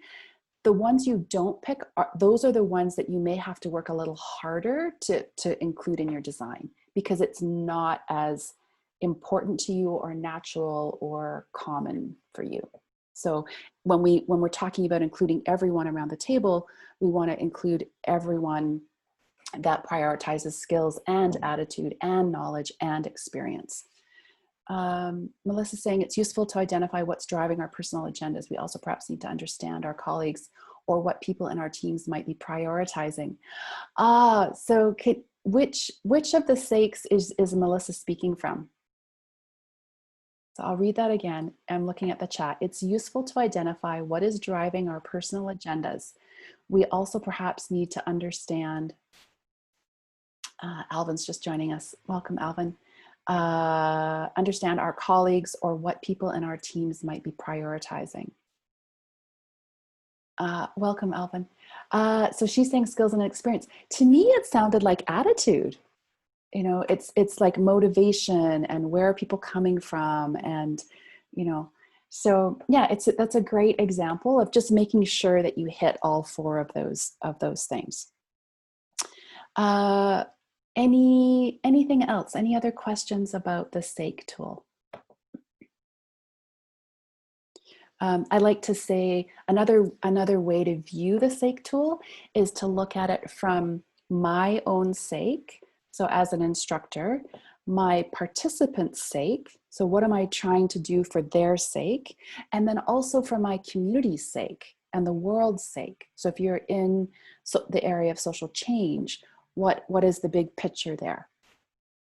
The ones you don't pick, those are the ones that you may have to work a little harder to include in your design, because it's not as important to you or natural or common for you. So when we're talking about including everyone around the table, we want to include everyone that prioritizes skills and attitude and knowledge and experience. Melissa's saying it's useful to identify what's driving our personal agendas. We also perhaps need to understand our colleagues or what people in our teams might be prioritizing. So which of the S.A.K.Es is Melissa speaking from? So I'll read that again. I'm looking at the chat. It's useful to identify what is driving our personal agendas. We also perhaps need to understand, Alvin's just joining us. Welcome, Alvin. understand our colleagues or what people in our teams might be prioritizing. Welcome, Alvin. So she's saying skills and experience. To me, it sounded like attitude. You know, it's like motivation and where are people coming from, and you know, so yeah, that's a great example of just making sure that you hit all four of those things. Anything else? Any other questions about the S.A.K.E tool? I like to say another way to view the S.A.K.E tool is to look at it from my own S.A.K.E. So as an instructor, my participants' S.A.K.E. So what am I trying to do for their S.A.K.E? And then also for my community's S.A.K.E and the world's S.A.K.E. So if you're in the area of social change, what is the big picture there?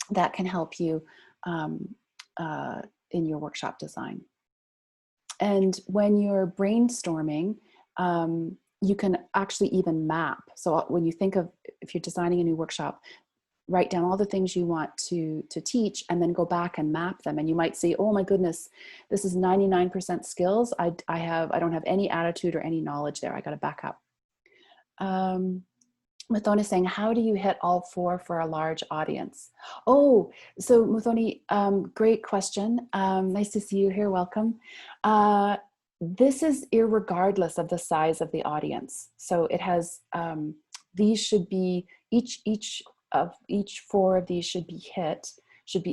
That can help you in your workshop design. And when you're brainstorming, you can actually even map. So when you think of, if you're designing a new workshop, write down all the things you want to teach and then go back and map them. And you might say, oh my goodness, this is 99% skills. I don't have any attitude or any knowledge there. I got to back up. Muthoni is saying, how do you hit all four for a large audience? Oh, so Muthoni, great question. Nice to see you here, welcome. This is irregardless of the size of the audience. So it has, these should be, each four of these should be should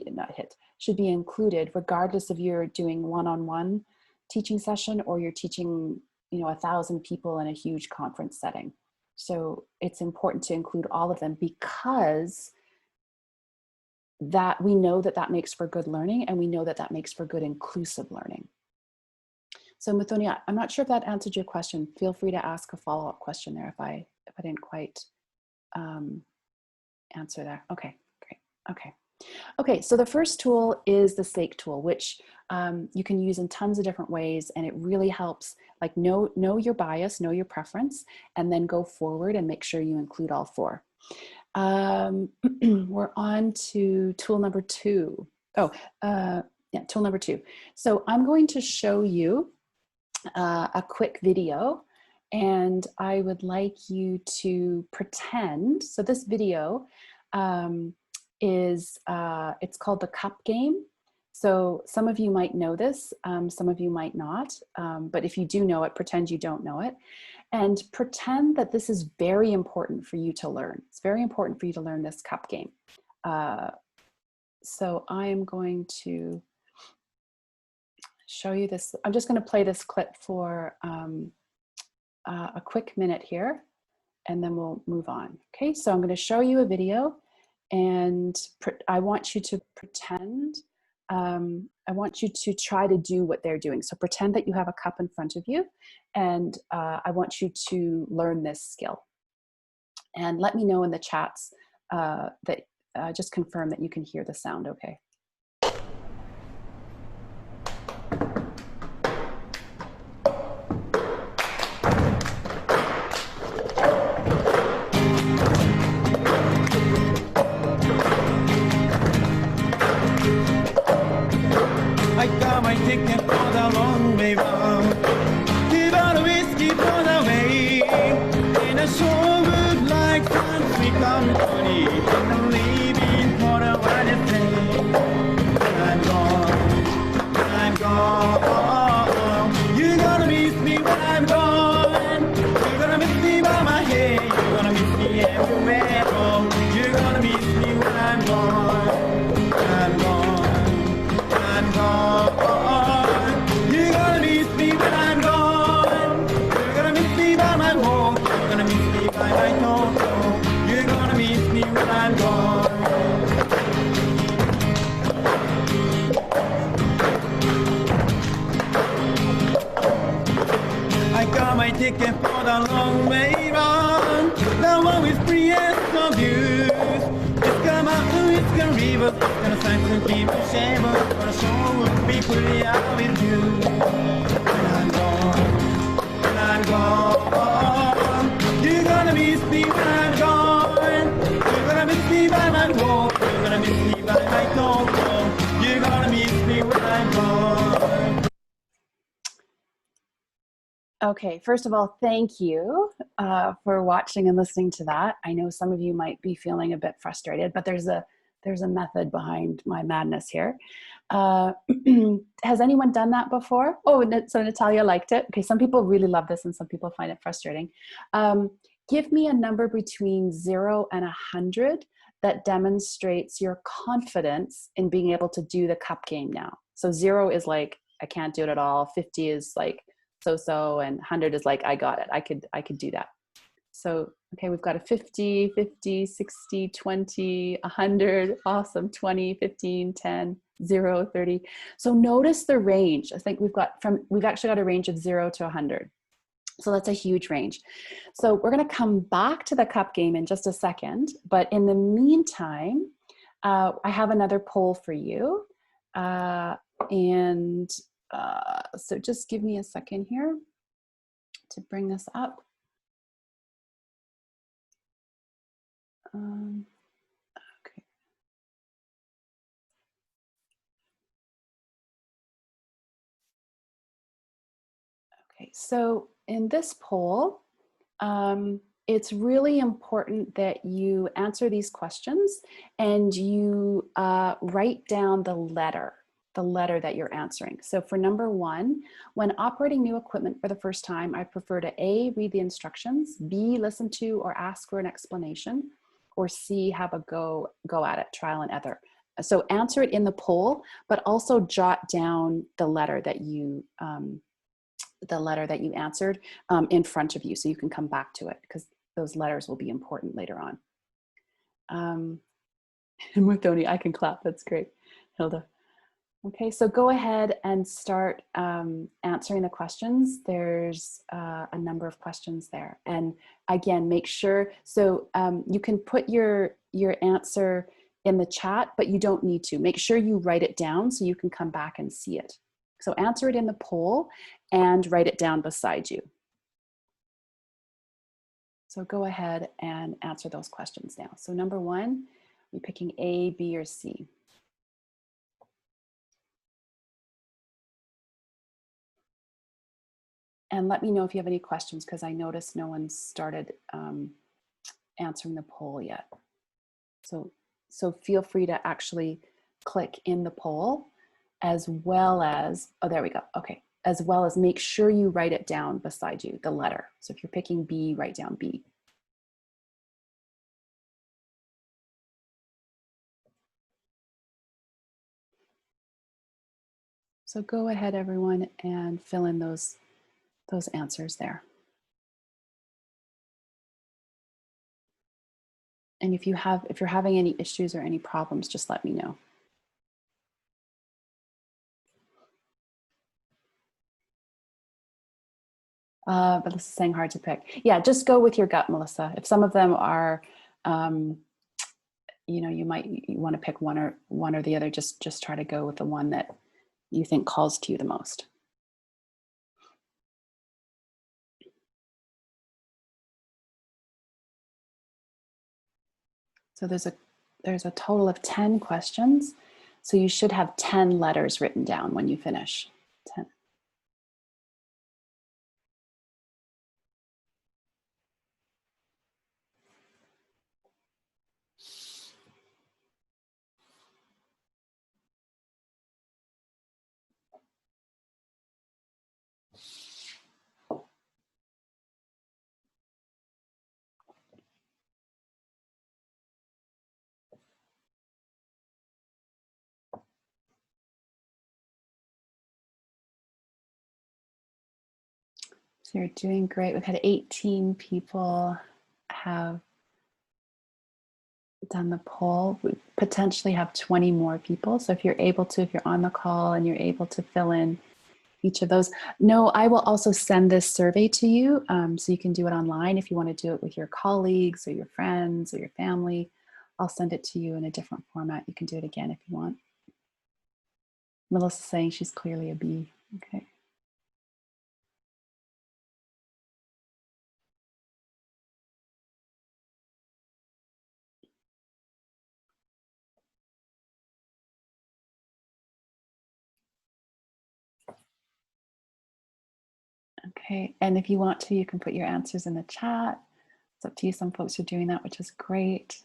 be included, regardless if you're doing one-on-one teaching session or you're teaching, 1,000 people in a huge conference setting. So it's important to include all of them because that we know that makes for good learning, and we know that makes for good inclusive learning. So Muthoni, I'm not sure if that answered your question. Feel free to ask a follow-up question there if I didn't quite answer that. Okay, great. Okay, so the first tool is the S.A.K.E tool, which you can use in tons of different ways, and it really helps, like know your bias, know your preference, and then go forward and make sure you include all four. We're on to tool number 2. Yeah, tool number 2. So I'm going to show you a quick video, and I would like you to pretend, so this video it's called the cup game. So some of you might know this, some of you might not, but if you do know it, pretend you don't know it, and pretend that this is very important for you to learn. It's very important for you to learn this cup game. So I am going to show you this. I'm just going to play this clip for a quick minute here, and then we'll move on. Okay, so I'm going to show you a video, and I want you to pretend, I want you to try to do what they're doing. So pretend that you have a cup in front of you, and I want you to learn this skill. And let me know in the chats that just confirm that you can hear the sound okay. I got my ticket for the long way round. Give out a whiskey for the way. In a show good like country company. I'm leaving for a wedding day. I'm gone. You're gonna miss me when I'm gone. You're gonna miss me by my head. You're gonna miss me everywhere. Oh, you're gonna miss me when I'm gone. I'm gone. I'm gone. You're gonna miss me when I'm gone. You're gonna miss me by my walk. You're gonna miss me by my talk. You're gonna miss me when I'm gone. I got my ticket for the long way round. The one with free and views. It's come out to it's gonna river. It's gonna sign to keep a shame. But a show will be clear with you. When I'm gone, you're gonna miss me when I'm gone. You're gonna miss me by my walk. You're gonna miss me by my talk. Okay, first of all, thank you for watching and listening to that. I know some of you might be feeling a bit frustrated, but there's a method behind my madness here. Has anyone done that before? Oh, so Natalia liked it. Okay, some people really love this and some people find it frustrating. Give me a number between 0 and 100 that demonstrates your confidence in being able to do the cup game now. So 0 is like, I can't do it at all. 50 is like, so, and 100 is like, I got it. I could do that. So, okay, we've got a 50, 50, 60, 20, 100, awesome, 20, 15, 10, 0, 30. So notice the range. I think we've actually got a range of 0 to 100. So that's a huge range. So we're going to come back to the cup game in just a second. But in the meantime, I have another poll for you. So just give me a second here to bring this up. Okay. Okay, so in this poll, it's really important that you answer these questions and you write down the letter that you're answering. So for number 1, when operating new equipment for the first time, I prefer to A, read the instructions, B, listen to or ask for an explanation, or C, have a go at it, trial and error. So answer it in the poll, but also jot down the letter that you answered in front of you so you can come back to it, because those letters will be important later on. And with Tony, I can clap. That's great, Hilda. Okay, so go ahead and start answering the questions. There's a number of questions there. And again, make sure, so you can put your answer in the chat, but you don't need to. Make sure you write it down so you can come back and see it. So answer it in the poll and write it down beside you. So go ahead and answer those questions now. So number 1, you're picking A, B, or C. And let me know if you have any questions, because I noticed no one started answering the poll yet. So feel free to actually click in the poll, as well as, oh, there we go. Okay. As well as make sure you write it down beside you, the letter. So if you're picking B, write down B. So go ahead, everyone, and fill in those answers there. And if you're having any issues or any problems, just let me know. But this is saying hard to pick. Yeah, just go with your gut, Melissa. If some of them are, you know, you want to pick one or the other. Just try to go with the one that you think calls to you the most. So there's a total of 10 questions. So you should have 10 letters written down when you finish. 10. So you're doing great. We've had 18 people have done the poll. We potentially have 20 more people. So if you're on the call and you're able to fill in each of those. No, I will also send this survey to you so you can do it online. If you want to do it with your colleagues or your friends or your family, I'll send it to you in a different format. You can do it again if you want. Melissa's saying she's clearly a B. Okay. Okay, and if you want to, you can put your answers in the chat. It's up to you. Some folks are doing that, which is great.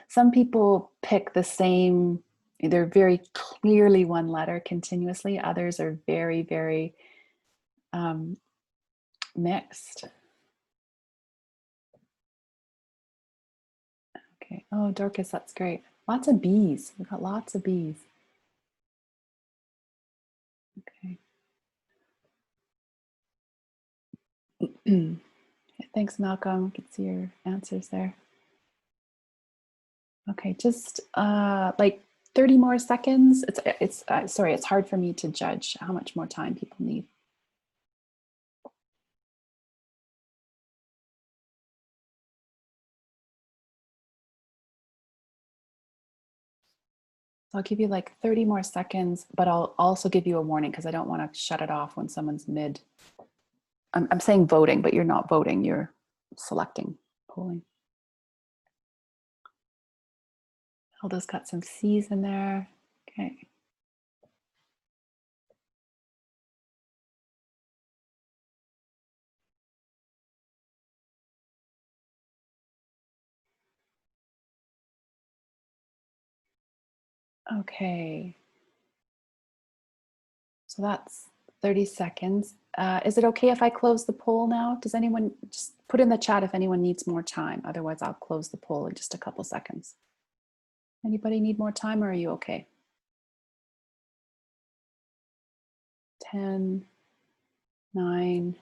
Some people pick the same, they're very clearly one letter continuously. Others are very, very mixed. Okay, oh, Dorcas, that's great. Lots of bees, we've got lots of bees. Okay. Thanks, Malcolm. You can see your answers there. Okay, just like 30 more seconds. Sorry, it's hard for me to judge how much more time people need. So I'll give you like 30 more seconds, but I'll also give you a warning because I don't want to shut it off when someone's mid. I'm saying voting, but you're not voting, you're selecting, polling. Hilda's got some C's in there. Okay. Okay. So that's 30 seconds. Is it okay if I close the poll now? Does anyone just put in the chat if anyone needs more time? Otherwise, I'll close the poll in just a couple seconds. Anybody need more time or are you okay? 10, 9,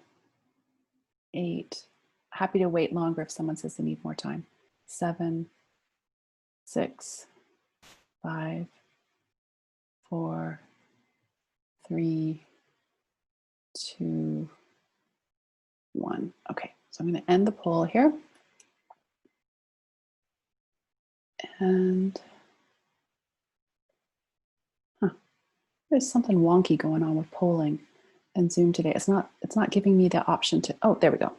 8. Happy to wait longer if someone says they need more time. 7, 6, 5, 4, 3, 2, 1. Okay, so I'm going to end the poll here. And there's something wonky going on with polling and Zoom today. It's not giving me the option to, oh, there we go.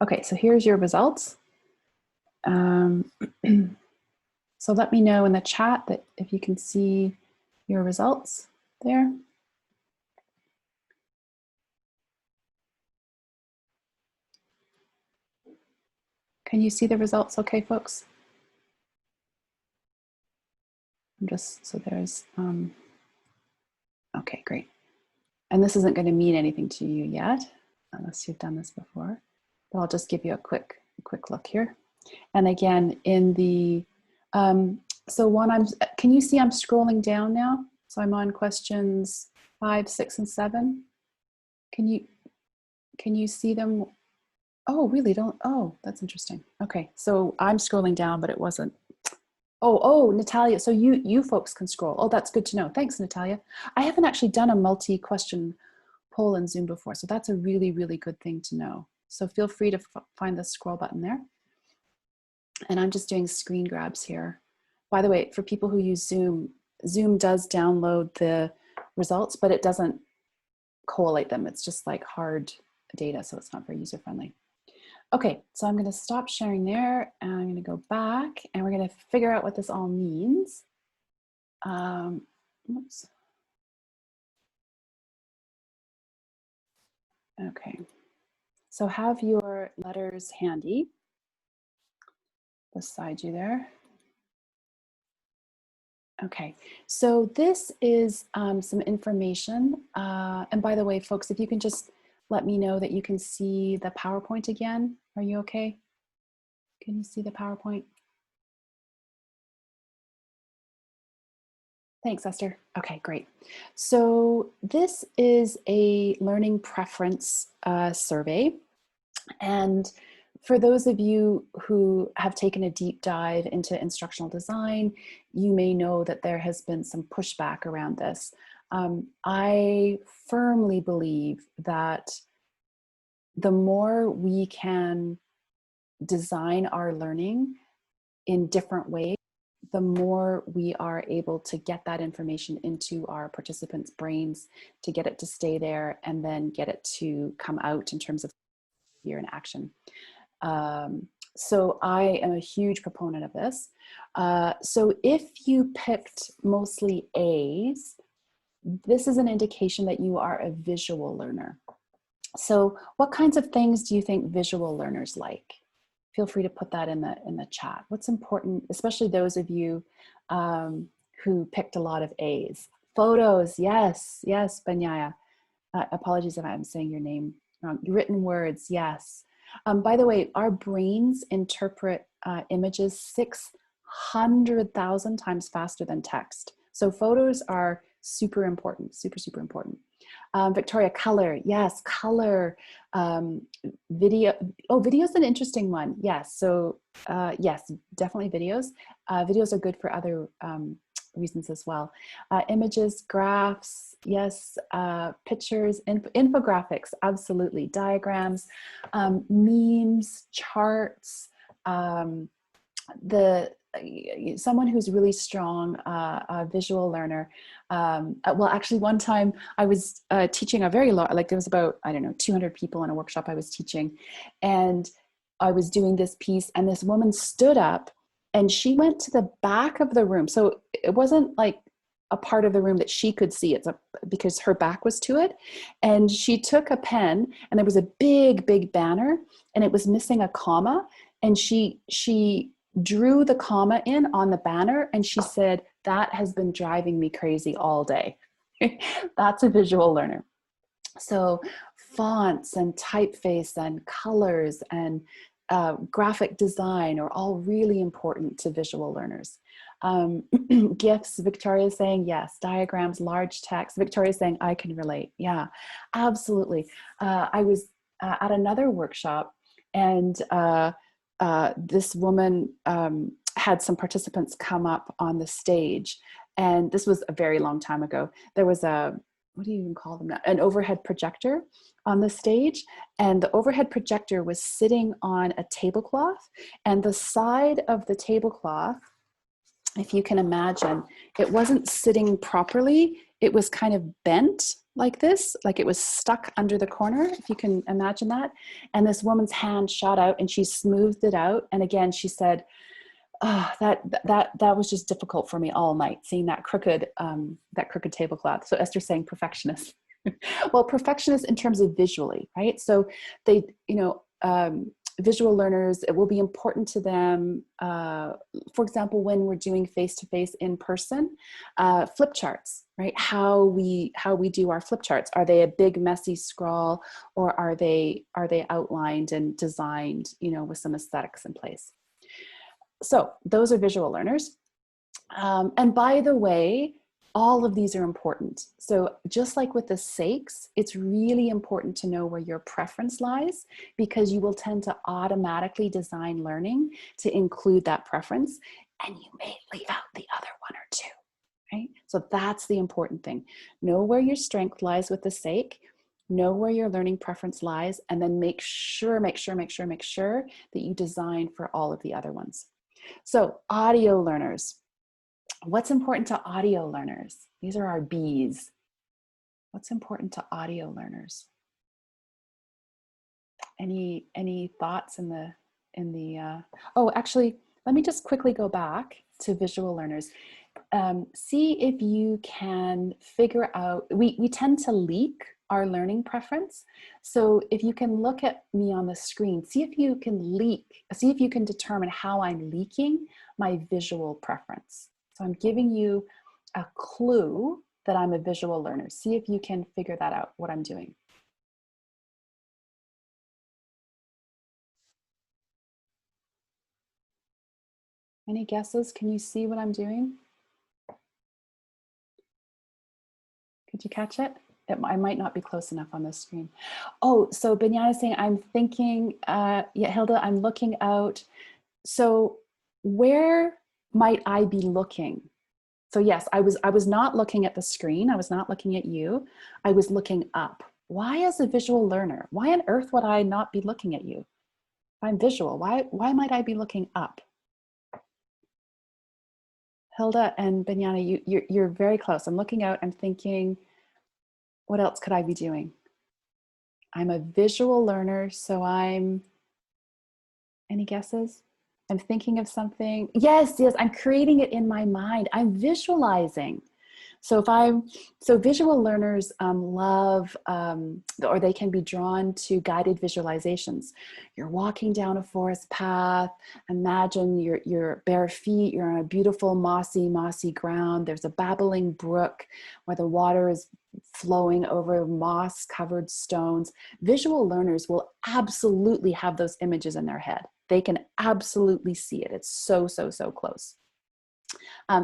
Okay, so here's your results. So let me know in the chat that if you can see your results there. Can you see the results okay, folks? I'm just, so there's, okay, great. And this isn't going to mean anything to you yet, unless you've done this before, but I'll just give you a quick look here. And again, in the, so can you see I'm scrolling down now? So I'm on questions 5, 6, and 7. Can you see them? Oh, really? Oh, that's interesting. Okay, so I'm scrolling down, but it wasn't. Oh, Natalia, so you folks can scroll. Oh, that's good to know. Thanks, Natalia. I haven't actually done a multi-question poll in Zoom before, so that's a really, really good thing to know. So feel free to find the scroll button there. And I'm just doing screen grabs here. By the way, for people who use Zoom, Zoom does download the results, but it doesn't collate them. It's just like hard data, so it's not very user-friendly. Okay, so I'm going to stop sharing there and I'm going to go back and we're going to figure out what this all means. Oops. Okay, so have your letters handy beside you there. Okay, so this is some information. And by the way, folks, if you can just let me know that you can see the PowerPoint again. Are you okay? Can you see the PowerPoint? Thanks, Esther. Okay, great. So this is a learning preference survey. And for those of you who have taken a deep dive into instructional design, you may know that there has been some pushback around this. I firmly believe that the more we can design our learning in different ways, the more we are able to get that information into our participants' brains, to get it to stay there, and then get it to come out in terms of behavior and action. So I am a huge proponent of this. So if you picked mostly A's, this is an indication that you are a visual learner. So what kinds of things do you think visual learners like? Feel free to put that in the chat. What's important, especially those of you who picked a lot of A's. Photos, yes, yes, Banyaya. Apologies if I'm saying your name wrong. Written words, yes. By the way, our brains interpret images 600,000 times faster than text. So photos are super important, super, super important. Victoria, color, yes, color. Video, oh, video is an interesting one. Yes, so yes, definitely videos. Videos are good for other reasons as well. Images, graphs, yes, pictures, infographics, absolutely. Diagrams, memes, charts, someone who's really strong, a visual learner. Well, actually one time I was teaching a very large, like there was about, I don't know, 200 people in a workshop I was teaching. And I was doing this piece and this woman stood up and she went to the back of the room. So it wasn't like a part of the room that she could see. Because her back was to it. And she took a pen and there was a big, big banner and it was missing a comma. And she drew the comma in on the banner and she said, that has been driving me crazy all day. That's a visual learner. So fonts and typeface and colors and graphic design are all really important to visual learners. GIFs, Victoria's saying yes. Diagrams, large text. Victoria's saying I can relate. Yeah, absolutely. I was at another workshop and this woman had some participants come up on the stage, and this was a very long time ago. There was what do you even call them now? An overhead projector on the stage, and the overhead projector was sitting on a tablecloth, and the side of the tablecloth, if you can imagine, it wasn't sitting properly. It was kind of bent like this, like it was stuck under the corner, if you can imagine that. And this woman's hand shot out and she smoothed it out. And again, she said, oh, that was just difficult for me all night, seeing that crooked tablecloth. So Esther's saying perfectionist. Well, perfectionist in terms of visually, right? So they, visual learners, it will be important to them, for example, when we're doing face-to-face in person, flip charts, right? How we do our flip charts. Are they a big messy scrawl, or are they outlined and designed, with some aesthetics in place? So those are visual learners. And by the way, all of these are important. So just like with the S.A.K.Es, it's really important to know where your preference lies, because you will tend to automatically design learning to include that preference, and you may leave out the other one or two, right? So that's the important thing. Know where your strength lies with the S.A.K.E, know where your learning preference lies, and then make sure that you design for all of the other ones. So audio learners. What's important to audio learners? These are our B's. What's important to audio learners? Any thoughts in the oh, actually, let me just quickly go back to visual learners. See if you can figure out, we tend to leak our learning preference. So if you can look at me on the screen, see if you can determine how I'm leaking my visual preference. So I'm giving you a clue that I'm a visual learner. See if you can figure that out, what I'm doing. Any guesses? Can you see what I'm doing? Could you catch it? I might not be close enough on the screen. Oh, so Binyana is saying, I'm thinking, yeah, Hilda, I'm looking out. So where might I be looking? So yes, I was not looking at the screen. I was not looking at you. I was looking up. Why, as a visual learner, why on earth would I not be looking at you? If I'm visual, why might I be looking up? Hilda and Binyana, you're very close. I'm looking out, I'm thinking, what else could I be doing? I'm a visual learner, so any guesses? I'm thinking of something. Yes, I'm creating it in my mind. I'm visualizing. So visual learners love, or they can be drawn to guided visualizations. You're walking down a forest path. Imagine your bare feet. You're on a beautiful mossy ground. There's a babbling brook where the water is flowing over moss-covered stones. Visual learners will absolutely have those images in their head. They can absolutely see it. It's so close.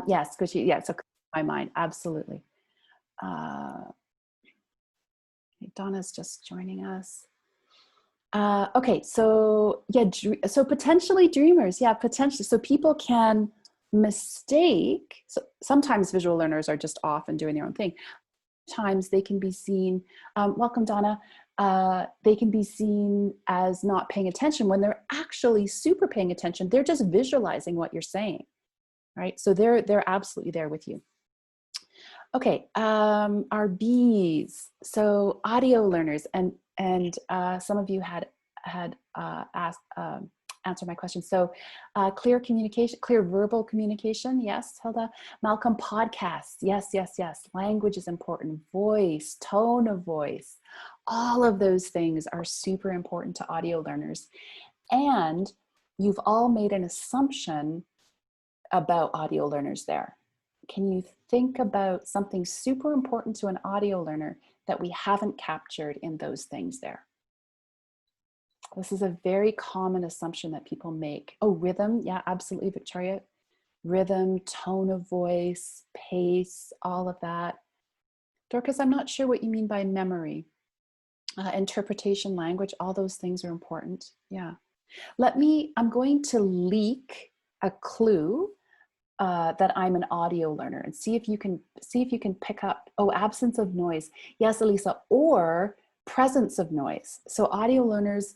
Yes, Kuchi, yeah, so my mind, absolutely. Donna's just joining us. Okay, so yeah, so potentially dreamers, yeah, potentially. So people can mistake, so sometimes visual learners are just off and doing their own thing. Times they can be seen, welcome Donna, they can be seen as not paying attention when they're actually super paying attention. They're just visualizing what you're saying, right? So they're absolutely there with you. Okay, our Bs, so audio learners, and some of you had asked, answer my question. So clear communication, clear verbal communication, yes, Hilda. Malcolm, podcasts, yes. Language is important, voice, tone of voice, all of those things are super important to audio learners. And you've all made an assumption about audio learners there. Can you think about something super important to an audio learner that we haven't captured in those things there? This is a very common assumption that people make. Oh, rhythm, yeah, absolutely, Victoria. Rhythm, tone of voice, pace, all of that. Dorcas, I'm not sure what you mean by memory. Interpretation, language, all those things are important, yeah. I'm going to leak a clue that I'm an audio learner, and see if you can pick up, oh, absence of noise. Yes, Elisa, or presence of noise. So audio learners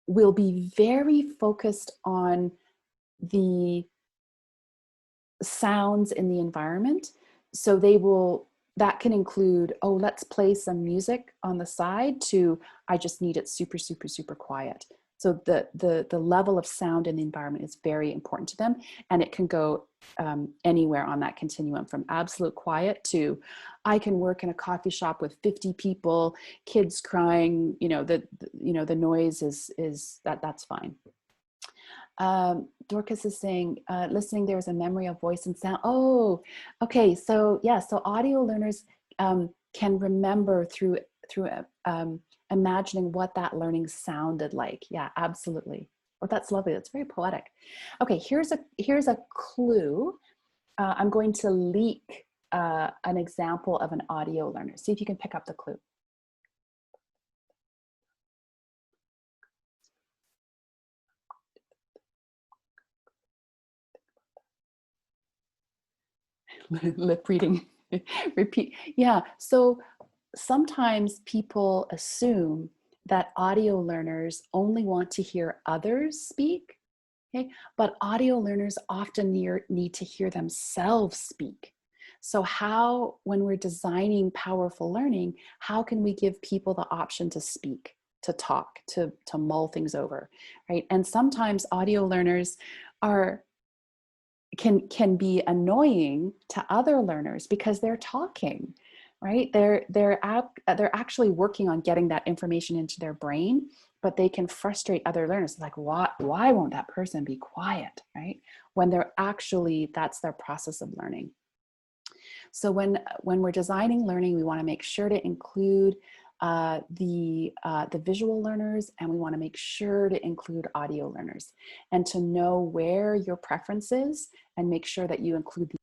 will be very focused on the sounds in the environment. So that can include, oh, let's play some music on the side, to I just need it super quiet. So the level of sound in the environment is very important to them, and it can go anywhere on that continuum, from absolute quiet to I can work in a coffee shop with 50 people, kids crying. The noise is that's fine. Dorcas is saying, listening, there's a memory of voice and sound. Oh, okay. So yeah, so audio learners can remember through imagining what that learning sounded like. Yeah, absolutely. Oh, that's lovely. That's very poetic. Okay, here's a clue. I'm going to leak an example of an audio learner. See if you can pick up the clue. Lip reading, repeat. Yeah, so sometimes people assume that audio learners only want to hear others speak, okay? But audio learners often need to hear themselves speak. So when we're designing powerful learning, how can we give people the option to speak, to talk, to mull things over, right? And sometimes audio learners can be annoying to other learners because they're talking, right? They're actually working on getting that information into their brain, but they can frustrate other learners. Like, why won't that person be quiet, right? When that's their process of learning. So when we're designing learning, we want to make sure to include the visual learners, and we want to make sure to include audio learners, and to know where your preference is and make sure that you include the.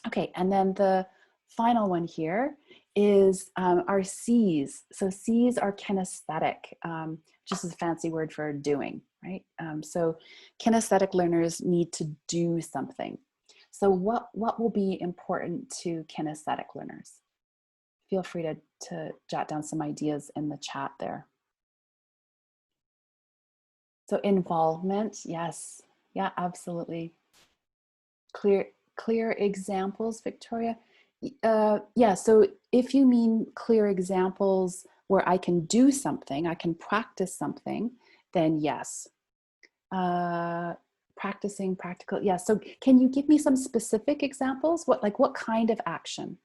Okay, and then the final one here is our C's. So C's are kinesthetic, just as a fancy word for doing, right? So kinesthetic learners need to do something. So what will be important to kinesthetic learners? Feel free to jot down some ideas in the chat there. So involvement, yes, yeah, absolutely. Clear examples, Victoria. Yeah, so if you mean clear examples where I can do something, I can practice something, then yes. Practicing practical. Yeah. So can you give me some specific examples? What kind of action?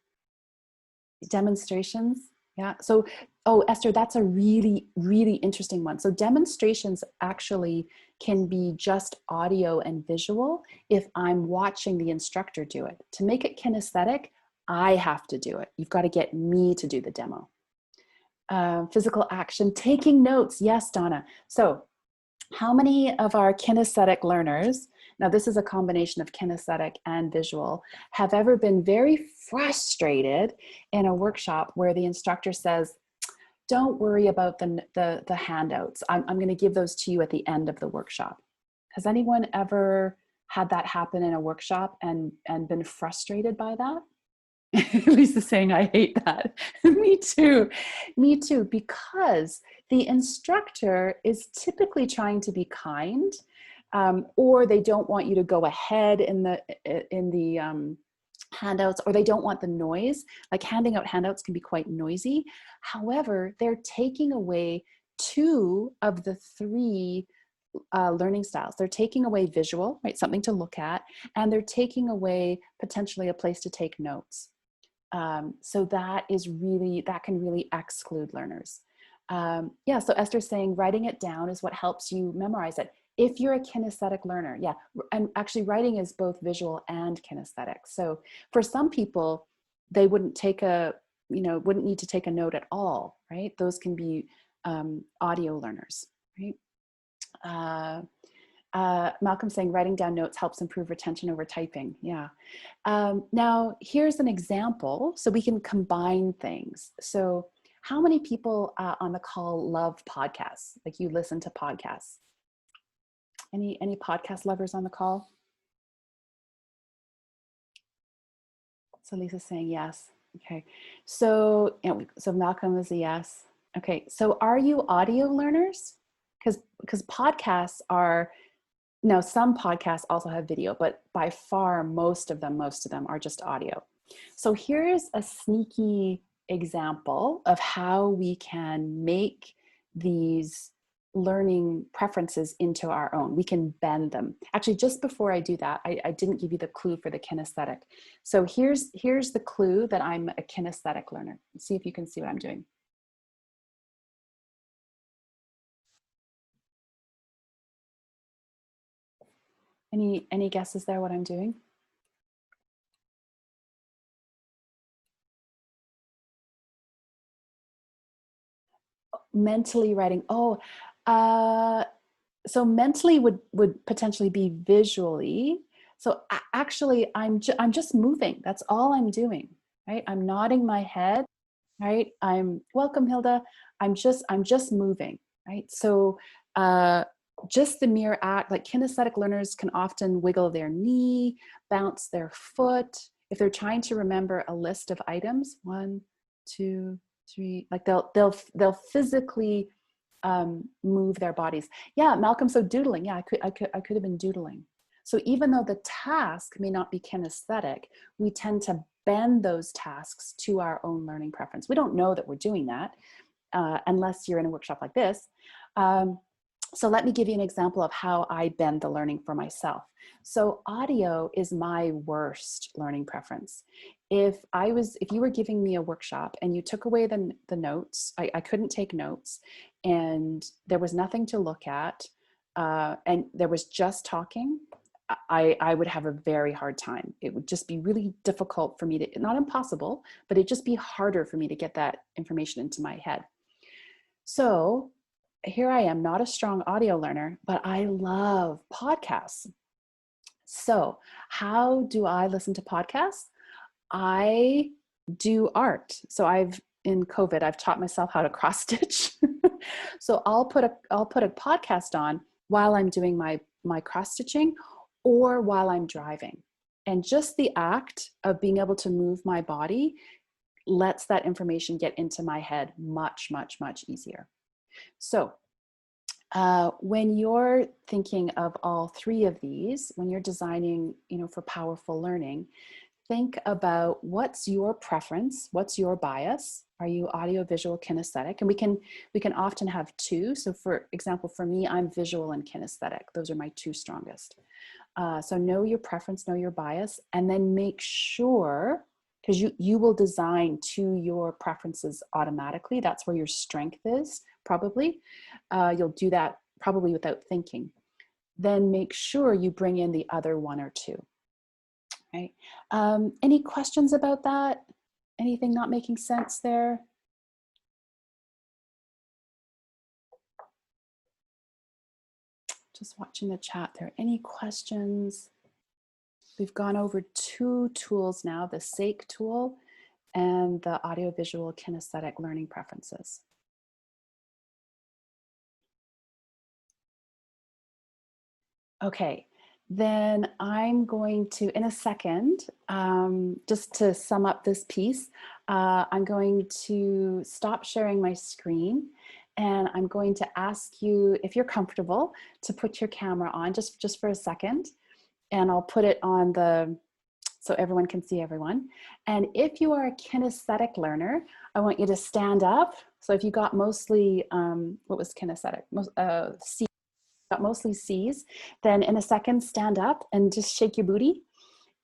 Demonstrations? Yeah. So, oh, Esther, that's a really, really interesting one. So demonstrations actually can be just audio and visual if I'm watching the instructor do it. To make it kinesthetic, I have to do it. You've got to get me to do the demo. Physical action, taking notes. Yes, Donna. So how many of our kinesthetic learners, now this is a combination of kinesthetic and visual, have ever been very frustrated in a workshop where the instructor says, don't worry about the handouts. I'm going to give those to you at the end of the workshop. Has anyone ever had that happen in a workshop and been frustrated by that? Lisa's saying, I hate that. Me too. Me too, because the instructor is typically trying to be kind, or they don't want you to go ahead in the handouts, or they don't want the noise. Like handing out handouts can be quite noisy. However, they're taking away 2 of the 3 learning styles. They're taking away visual, right, something to look at, and they're taking away potentially a place to take notes. So that can really exclude learners. Yeah, so Esther's saying writing it down is what helps you memorize it. If you're a kinesthetic learner, yeah, and actually writing is both visual and kinesthetic. So for some people, they wouldn't need to take a note at all, right? Those can be audio learners, right? Malcolm saying writing down notes helps improve retention over typing. Yeah. Now here's an example so we can combine things. So how many people on the call love podcasts? Like you listen to podcasts? Any podcast lovers on the call? So Lisa's saying yes. Okay. So, so Malcolm is a yes. Okay. So are you audio learners? Because podcasts are, now, some podcasts also have video, but by far, most of them are just audio. So here's a sneaky example of how we can make these learning preferences into our own. We can bend them. Actually, just before I do that, I didn't give you the clue for the kinesthetic. So here's the clue that I'm a kinesthetic learner. Let's see if you can see what I'm doing. Any guesses there what I'm doing? Mentally writing. Oh, so mentally would potentially be visually. So actually, I'm just moving. That's all I'm doing, right? I'm nodding my head, right? I'm welcome, Hilda. I'm just moving, right? So just the mere act, like kinesthetic learners can often wiggle their knee, bounce their foot. If they're trying to remember a list of items, 1, 2, 3, like they'll physically move their bodies. Yeah, Malcolm, so doodling. Yeah, I could have been doodling. So even though the task may not be kinesthetic, we tend to bend those tasks to our own learning preference. We don't know that we're doing that unless you're in a workshop like this. So let me give you an example of how I bend the learning for myself. So audio is my worst learning preference. If you were giving me a workshop and you took away the notes, I couldn't take notes, and there was nothing to look at, and there was just talking, I would have a very hard time. It would just be really difficult for me to, not impossible, but it'd just be harder for me to get that information into my head. So here I am, not a strong audio learner, but I love podcasts. So how do I listen to podcasts? I do art. So in COVID, I've taught myself how to cross stitch. So I'll put a podcast on while I'm doing my cross stitching or while I'm driving. And just the act of being able to move my body lets that information get into my head much, much, much easier. So when you're thinking of all 3 of these, when you're designing, for powerful learning, think about what's your preference, what's your bias. Are you audio, visual, kinesthetic? And we can often have two. So for example, for me, I'm visual and kinesthetic. Those are my two strongest. So know your preference, know your bias, and then make sure, because you will design to your preferences automatically. That's where your strength is, probably. You'll do that probably without thinking. Then make sure you bring in the other one or two. Right? Any questions about that? Anything not making sense there? Just watching the chat there. Any questions? We've gone over two tools now, the S.A.K.E tool and the audiovisual kinesthetic learning preferences. Okay, then I'm going to, in a second, just to sum up this piece, I'm going to stop sharing my screen, and I'm going to ask you, if you're comfortable, to put your camera on just for a second, and I'll put it on so everyone can see everyone. And if you are a kinesthetic learner, I want you to stand up. So if you got mostly, what was kinesthetic? C, got mostly C's, then in a second, stand up and just shake your booty.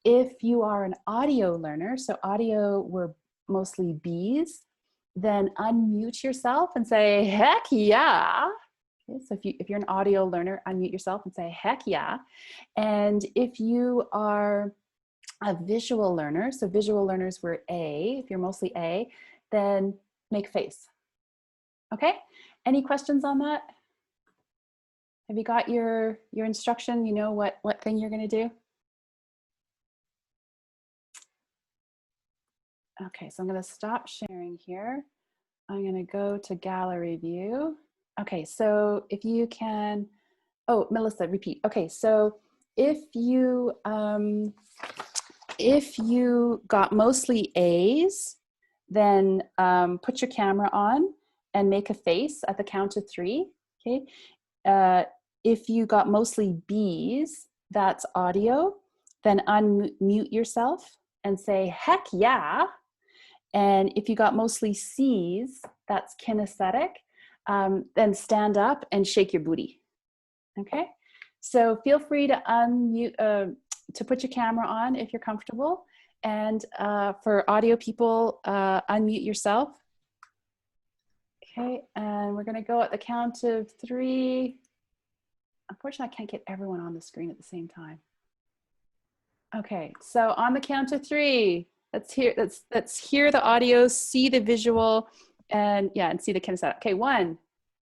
If you are an audio learner, so audio were mostly B's, then unmute yourself and say, heck yeah. Okay, so if you're an audio learner, unmute yourself and say, heck yeah. And if you are a visual learner, so visual learners were A, if you're mostly A, then make face. Okay, any questions on that? Have you got your instruction? You know what thing you're gonna do? Okay, so I'm gonna stop sharing here. I'm gonna go to gallery view. Okay, so if you can, oh, Melissa, repeat. Okay, so if you got mostly A's, then put your camera on and make a face at the count of 3, okay? If you got mostly B's, that's audio, then unmute yourself and say, heck yeah. And if you got mostly C's, that's kinesthetic, then stand up and shake your booty, okay? So feel free to unmute, to put your camera on if you're comfortable. And for audio people, unmute yourself. Okay, and we're gonna go at the count of 3. Unfortunately, I can't get everyone on the screen at the same time. Okay, so on the count of 3, let's hear the audio, see the visual, and yeah, and see the kinesthetic. Okay, 1,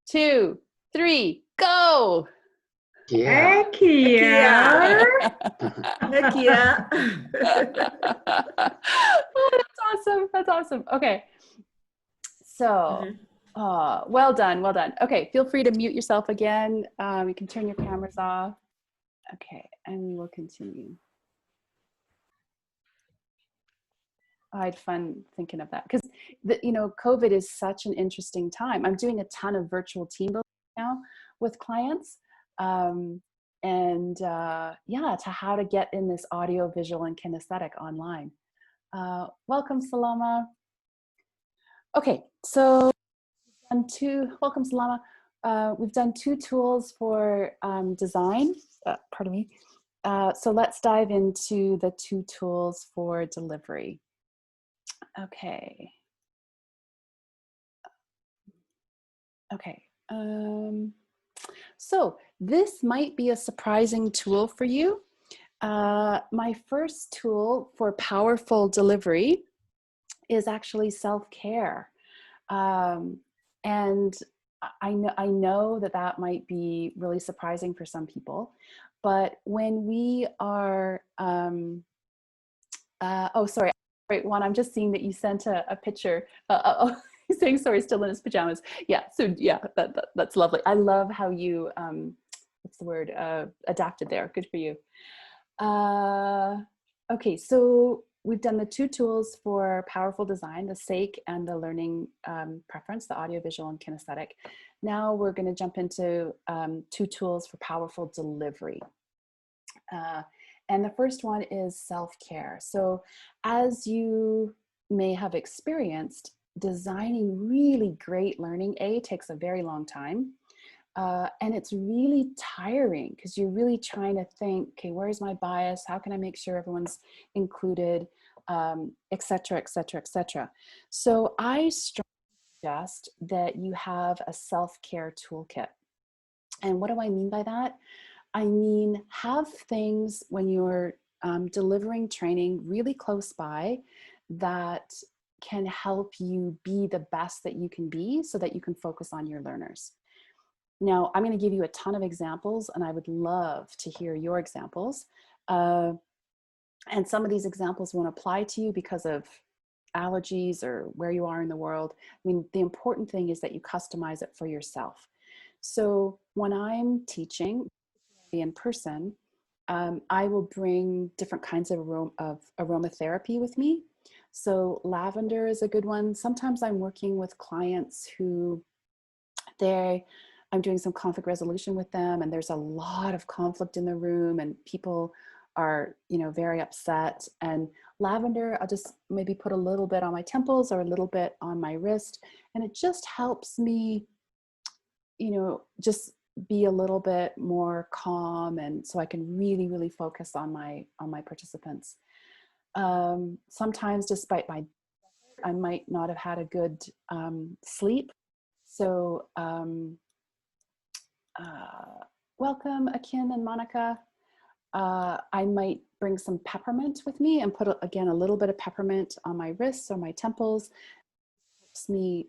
2, 3, go! Yeah. Heck yeah. Heck yeah. Oh, that's awesome. That's awesome. Okay. So, well done. Well done. Okay. Feel free to mute yourself again. You can turn your cameras off. Okay. And we will continue. I had fun thinking of that because, you know, COVID is such an interesting time. I'm doing a ton of virtual team building now with clients. Yeah, to how to get in this audio, visual, and kinesthetic online. Welcome, Salama. Okay, so welcome, Salama. We've done 2 tools for design, pardon me. So let's dive into the 2 tools for delivery. Okay. Okay. So this might be a surprising tool for you. My first tool for powerful delivery is actually self-care. And I know that might be really surprising for some people, but when we are, oh, sorry, Juan, I'm just seeing that you sent a picture. He's saying, sorry, still in his pajamas. Yeah, so yeah, that's lovely. I love how you, what's the word, adapted there. Good for you. Okay, so we've done the 2 tools for powerful design, the S.A.K.E and the learning preference, the audio, visual, and kinesthetic. Now we're going to jump into 2 tools for powerful delivery. And the first one is self-care. So as you may have experienced, designing really great learning takes a very long time. And it's really tiring because you're really trying to think, okay, where's my bias? How can I make sure everyone's included, et cetera, et cetera, et cetera. So I strongly suggest that you have a self-care toolkit. And what do I mean by that? I mean, have things when you're delivering training really close by that can help you be the best that you can be so that you can focus on your learners. Now, I'm going to give you a ton of examples, and I would love to hear your examples. And some of these examples won't apply to you because of allergies or where you are in the world. I mean, the important thing is that you customize it for yourself. So when I'm teaching in person, I will bring different kinds of aromatherapy with me. So lavender is a good one. Sometimes I'm working with clients who I'm doing some conflict resolution with them, and there's a lot of conflict in the room and people are, very upset. And lavender, I'll just maybe put a little bit on my temples or a little bit on my wrist. And it just helps me, just be a little bit more calm. And so I can really, really focus on my participants. Sometimes despite I might not have had a good sleep. So welcome Akin and Monica. I might bring some peppermint with me and put, again, a little bit of peppermint on my wrists or my temples. It helps me,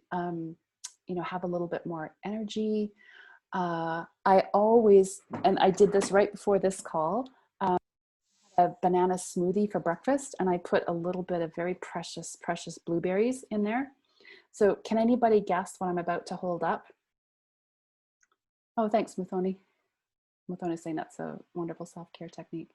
have a little bit more energy. I always, and I did this right before this call, a banana smoothie for breakfast, and I put a little bit of very precious, precious blueberries in there. So can anybody guess what I'm about to hold up? Oh, thanks, Muthoni. Muthoni is saying that's a wonderful self-care technique.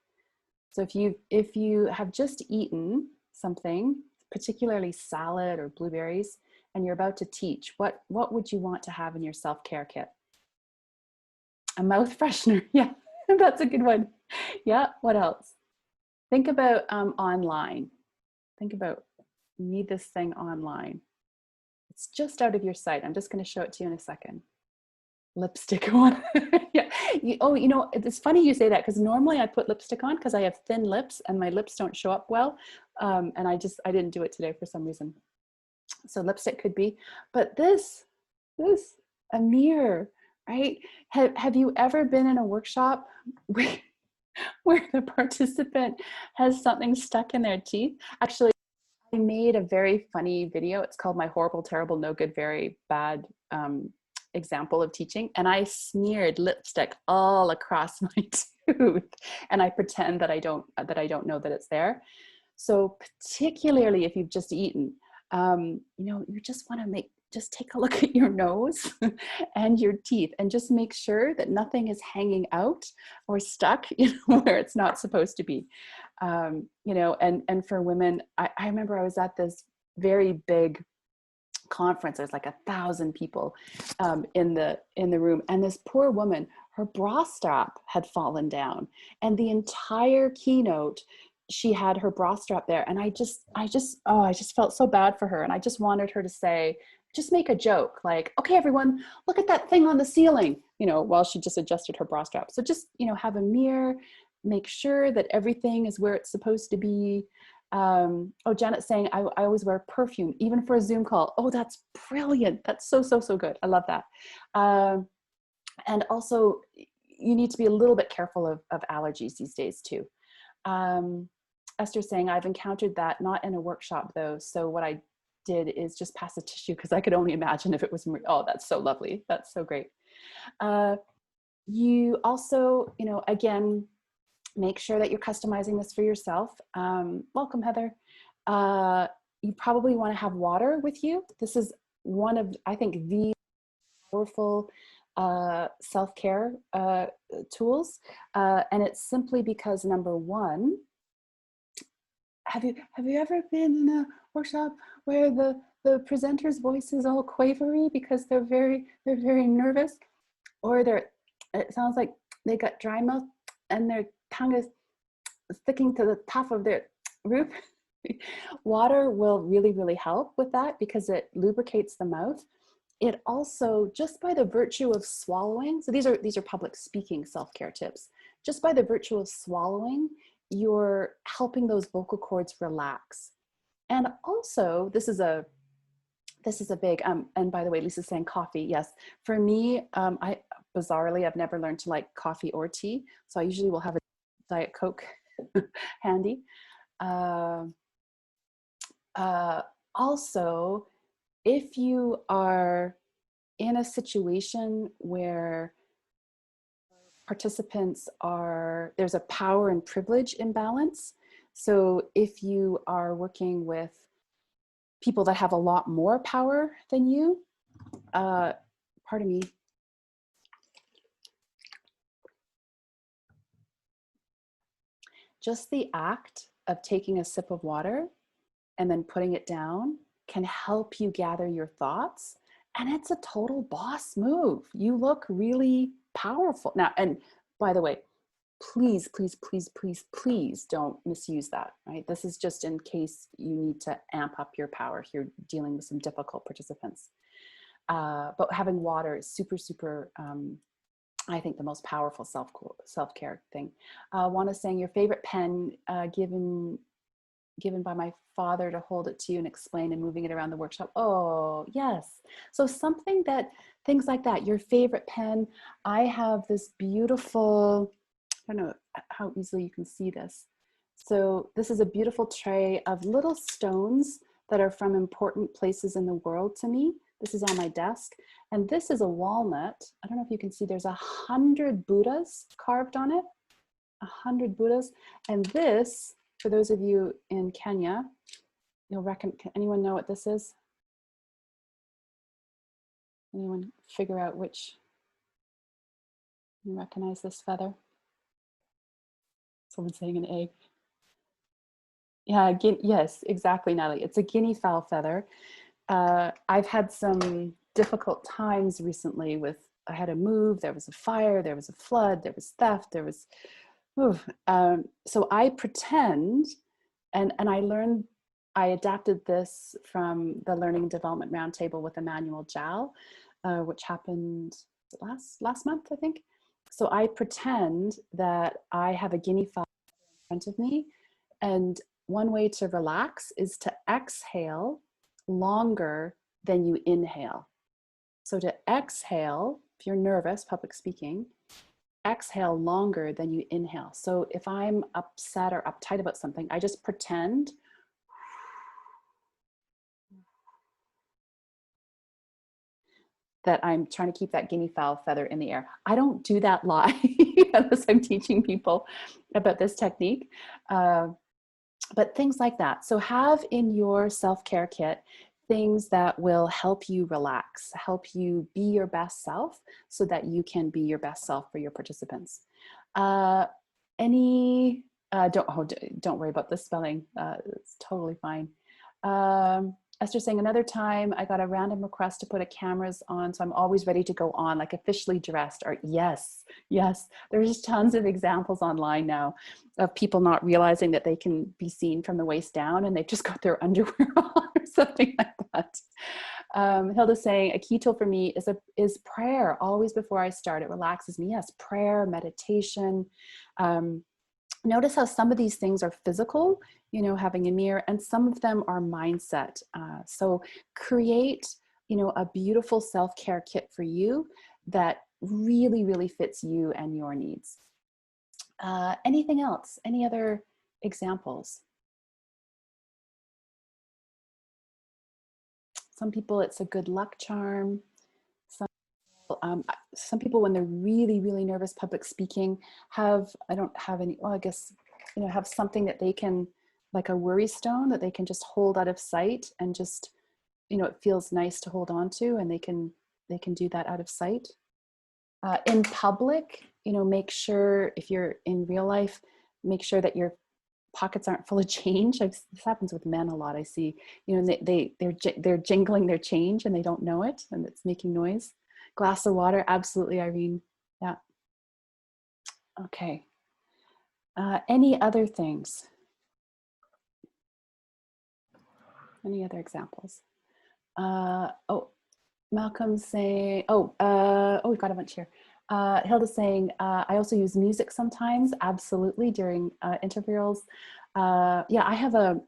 So if you have just eaten something, particularly salad or blueberries, and you're about to teach, what would you want to have in your self-care kit? A mouth freshener. Yeah, that's a good one. Yeah, what else? Think about online. Think about, you need this thing online. It's just out of your sight. I'm just going to show it to you in a second. Lipstick on. Yeah. It's funny you say that, because normally I put lipstick on because I have thin lips and my lips don't show up well. And I didn't do it today for some reason. So lipstick could be, but this, a mirror, right? Have you ever been in a workshop where the participant has something stuck in their teeth? Actually, I made a very funny video. It's called My Horrible, Terrible, No Good, Very Bad Example of Teaching. And I smeared lipstick all across my tooth. And I pretend that I don't know that it's there. So particularly if you've just eaten, you just want to just take a look at your nose and your teeth and just make sure that nothing is hanging out or stuck, where it's not supposed to be. And for women, I remember I was at this very big conference. There's like 1,000 people in the room, and this poor woman, her bra strap had fallen down, and the entire keynote she had her bra strap there. And I just felt so bad for her. And I just wanted her to say, just make a joke like, okay, everyone, look at that thing on the ceiling, while she just adjusted her bra strap. So just, have a mirror, make sure that everything is where it's supposed to be. Janet's saying, I always wear perfume, even for a Zoom call. Oh, that's brilliant. That's so good. I love that. And also you need to be a little bit careful of allergies these days too. Esther's saying, I've encountered that, not in a workshop though. So what I did is just pass a tissue, because I could only imagine if it was, oh, that's so lovely. That's so great. You also, again, make sure that you're customizing this for yourself. Welcome, Heather. You probably want to have water with you. This is one of, I think, the powerful self-care tools. And it's simply because, number one, have you ever been in a workshop where the presenter's voice is all quavery because they're very nervous, or it sounds like they got dry mouth and their tongue is sticking to the top of their roof. Water will really, really help with that because it lubricates the mouth. It also, just by the virtue of swallowing, so these are public speaking self-care tips. Just by the virtue of swallowing, you're helping those vocal cords relax. And also, this is a big, and by the way, Lisa's saying coffee. Yes, for me, bizarrely, I've never learned to like coffee or tea. So I usually will have a Diet Coke handy. Also, if you are in a situation where participants there's a power and privilege imbalance. So if you are working with people that have a lot more power than you, pardon me. Just the act of taking a sip of water and then putting it down can help you gather your thoughts. And it's a total boss move. You look really powerful. Now, and by the way, please, please, please, please, please don't misuse that, right? This is just in case you need to amp up your power if you're dealing with some difficult participants. But having water is super, super, I think the most powerful self-care thing. Juana saying your favorite pen given by my father to hold it to you and explain and moving it around the workshop. Oh, yes. So things like that, your favorite pen. I have this beautiful, I don't know how easily you can see this. So this is a beautiful tray of little stones that are from important places in the world to me. This is on my desk. And this is a walnut. I don't know if you can see, there's 100 Buddhas carved on it, 100 Buddhas. And this, for those of you in Kenya, you'll reckon, can anyone know what this is? Anyone figure out which, you recognize this feather? Someone's saying an egg. Yeah, yes, exactly, Natalie. It's a guinea fowl feather. I've had some difficult times recently I had a move, there was a fire, there was a flood, there was theft, there was, so I pretend, and I adapted this from the Learning and Development Roundtable with Emmanuel Jal, which happened last month, I think. So I pretend that I have a guinea fowl in front of me, and one way to relax is to exhale longer than you inhale. So to exhale, if you're nervous, public speaking, exhale longer than you inhale. So if I'm upset or uptight about something, I just pretend that I'm trying to keep that guinea fowl feather in the air. I don't do that live unless I'm teaching people about this technique. But things like that. So have in your self-care kit things that will help you relax, help you be your best self so that you can be your best self for your participants. Don't worry about the spelling. It's totally fine. Esther saying another time I got a random request to put a cameras on, so I'm always ready to go on, like officially dressed. Or yes, there's tons of examples online now of people not realizing that they can be seen from the waist down and they've just got their underwear on or something like that. Hilda saying a key tool for me is prayer. Always before I start, it relaxes me. Yes, prayer, meditation. Notice how some of these things are physical, having a mirror, and some of them are mindset. So create, a beautiful self-care kit for you that really, really fits you and your needs. Anything else? Any other examples? Some people, it's a good luck charm. Some people, when they're really, really nervous public speaking, have something that they can, like a worry stone that they can just hold out of sight and just, it feels nice to hold on to, and they can do that out of sight. In public, make sure, if you're in real life, make sure that your pockets aren't full of change. This happens with men a lot. I see, they're jingling their change and they don't know it, and it's making noise. Glass of water, absolutely, Irene. Yeah. Okay. Any other things? Any other examples? Oh, Malcolm's saying, we've got a bunch here. Hilda's saying, I also use music sometimes, absolutely, during intervals. Yeah, I have a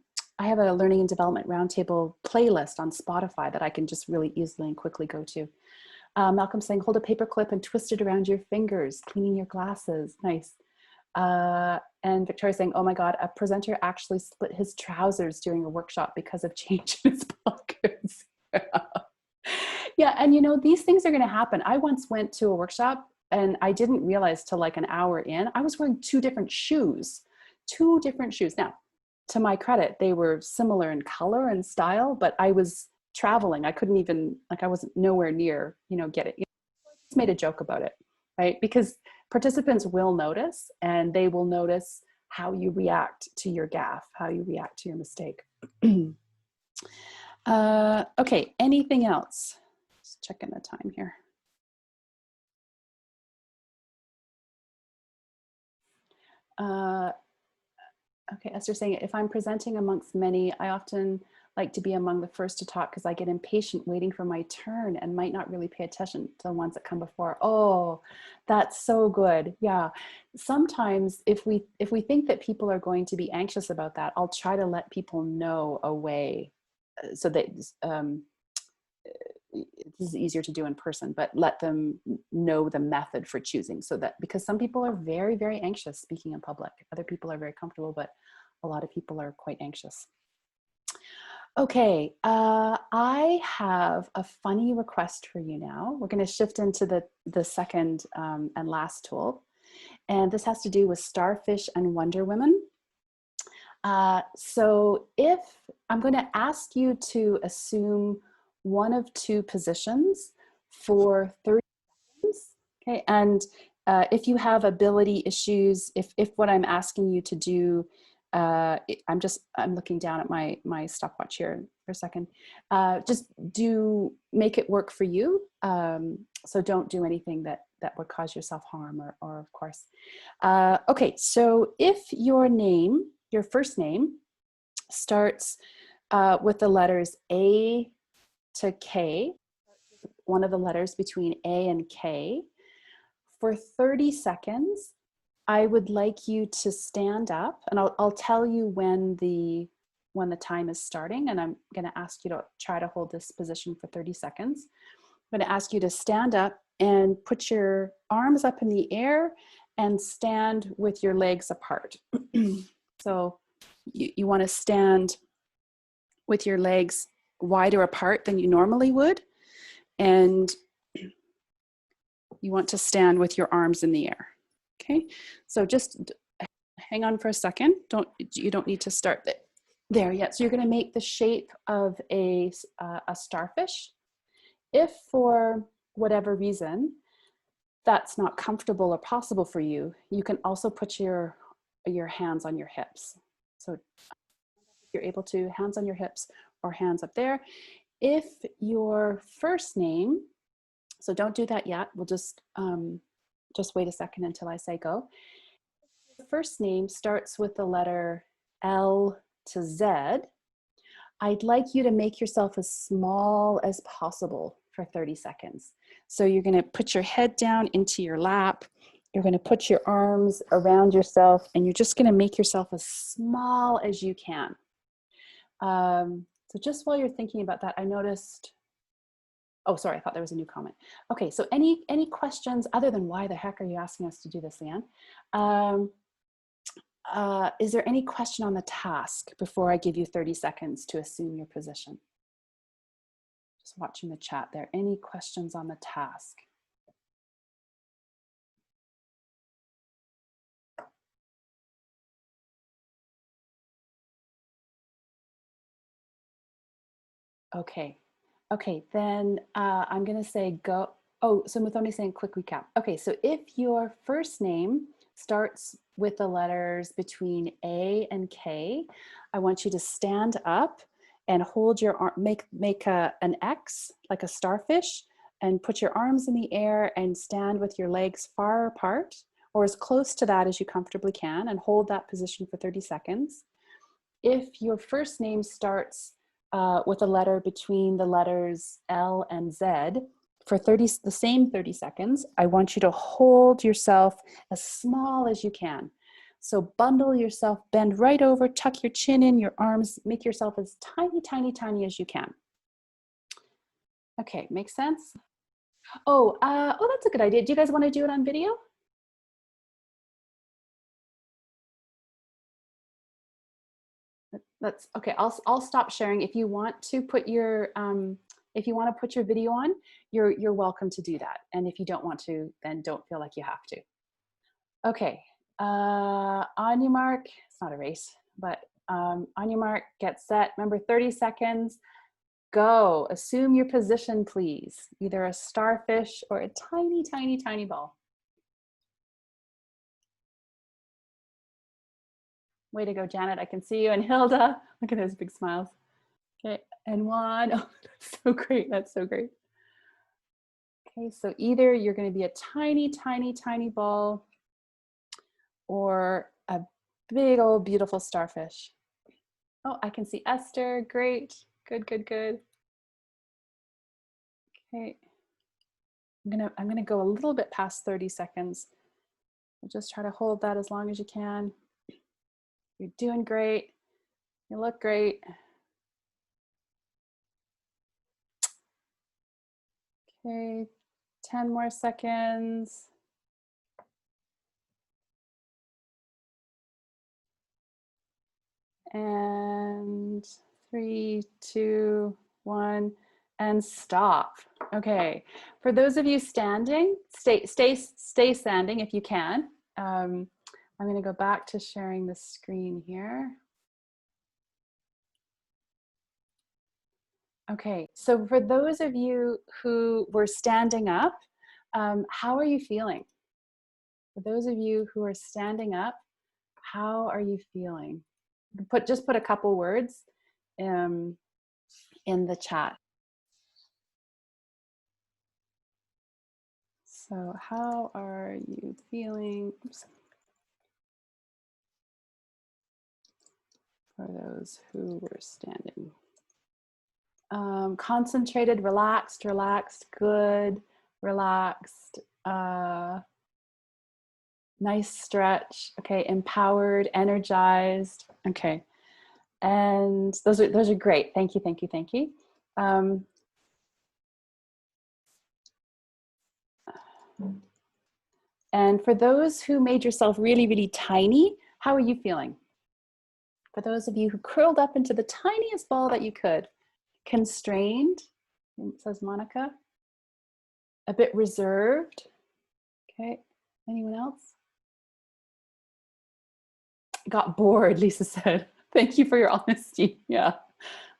Learning and Development Roundtable playlist on Spotify that I can just really easily and quickly go to. Malcolm's saying, hold a paper clip and twist it around your fingers, cleaning your glasses. Nice. And Victoria's saying, oh my God, a presenter actually split his trousers during a workshop because of change in his pockets. Yeah, and you know, these things are going to happen. I once went to a workshop and I didn't realize till like an hour in, I was wearing two different shoes. Now, to my credit, they were similar in color and style, but I was traveling. I couldn't even, like, I wasn't nowhere near, you know, get it. You know, I just made a joke about it, right? Because participants will notice, and they will notice how you react to your gaffe, how you react to your mistake. Okay, anything else? Just checking the time here. Okay, Esther's saying, if I'm presenting amongst many, I often like to be among the first to talk because I get impatient waiting for my turn and might not really pay attention to the ones that come before. Oh, that's so good. Yeah. Sometimes if we think that people are going to be anxious about that, I'll try to let people know a way so that this is easier to do in person, but let them know the method for choosing, so that, because some people are very, very anxious speaking in public. Other people are very comfortable, but a lot of people are quite anxious. Okay, I have a funny request for you now. We're going to shift into the second and last tool. And this has to do with Starfish and Wonder Women. So if I'm going to ask you to assume one of two positions for 30 seconds, okay? And if you have ability issues, if what I'm asking you to do, I'm looking down at my stopwatch here for a second. Just make it work for you. So don't do anything that would cause yourself harm or of course. Okay, so if your first name starts with the letters A to K, one of the letters between A and K, for 30 seconds, I would like you to stand up, and I'll tell you when the time is starting, and I'm going to ask you to try to hold this position for 30 seconds. I'm going to ask you to stand up and put your arms up in the air and stand with your legs apart. So you want to stand with your legs wider apart than you normally would, and you want to stand with your arms in the air. Okay, so just hang on for a second. You don't need to start there yet. So you're going to make the shape of a starfish. If for whatever reason that's not comfortable or possible for you, you can also put your hands on your hips. So if you're able to, hands on your hips or hands up there. If your first name, so don't do that yet, we'll just wait a second until I say go. The first name starts with the letter L to Z. I'd like you to make yourself as small as possible for 30 seconds. So you're going to put your head down into your lap. You're going to put your arms around yourself, and you're just going to make yourself as small as you can. So just while you're thinking about that, I noticed, oh, sorry, I thought there was a new comment. Okay, so any questions other than why the heck are you asking us to do this, Leanne? Is there any question on the task before I give you 30 seconds to assume your position? Just watching the chat there. Any questions on the task? Okay, then I'm going to say go. Oh, so Muthoni's saying quick recap. Okay, so if your first name starts with the letters between A and K, I want you to stand up and hold your arm, make an X, like a starfish, and put your arms in the air and stand with your legs far apart, or as close to that as you comfortably can, and hold that position for 30 seconds. If your first name starts with a letter between the letters L and Z, for the same 30 seconds, I want you to hold yourself as small as you can. So bundle yourself, bend right over, tuck your chin in, your arms, make yourself as tiny, tiny, tiny as you can. Okay, makes sense? Oh, that's a good idea. Do you guys want to do it on video? That's okay. I'll stop sharing. If you want to put your video on, you're welcome to do that. And if you don't want to, then don't feel like you have to. Okay. On your mark. It's not a race, but on your mark, get set. Remember, 30 seconds. Go. Assume your position, please. Either a starfish or a tiny, tiny, tiny ball. Way to go, Janet. I can see you. And Hilda, look at those big smiles. Okay, and one. Oh, that's so great. That's so great. Okay, so either you're going to be a tiny, tiny, tiny ball or a big old beautiful starfish. Oh, I can see Esther. Great. Good, good, good. Okay. I'm gonna go a little bit past 30 seconds. Just try to hold that as long as you can. You're doing great. You look great. Okay, 10 more seconds. And 3, 2, 1, and stop. Okay, for those of you standing, stay standing if you can. I'm going to go back to sharing the screen here. Okay, so for those of you who were standing up, how are you feeling? For those of you who are standing up, how are you feeling? Just put a couple words in the chat. So how are you feeling? Oops. For those who were standing. Concentrated, relaxed, good, relaxed, nice stretch, okay, empowered, energized, okay. And those are great. Thank you, thank you, thank you. And for those who made yourself really, really tiny, how are you feeling? For those of you who curled up into the tiniest ball that you could, constrained, says Monica, a bit reserved, okay, anyone else? Got bored, Lisa said. Thank you for your honesty. Yeah,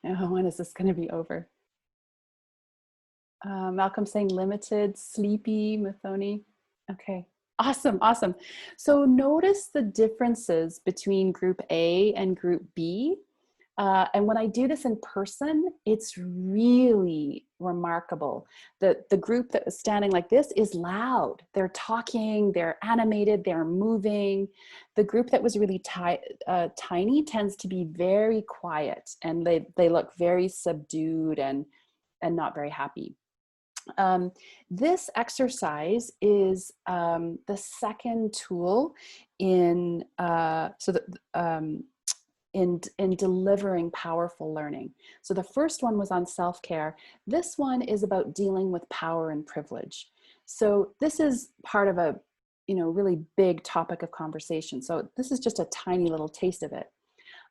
when is this gonna be over? Malcolm saying limited, sleepy, Mathoni, okay. Awesome, awesome. So notice the differences between group A and group B. And when I do this in person, it's really remarkable. The group that was standing like this is loud. They're talking, they're animated, they're moving. The group that was really tiny tends to be very quiet, and they look very subdued and not very happy. This exercise is the second tool in in delivering powerful learning. So the first one was on self-care. This one is about dealing with power and privilege. So this is part of a really big topic of conversation. So this is just a tiny little taste of it.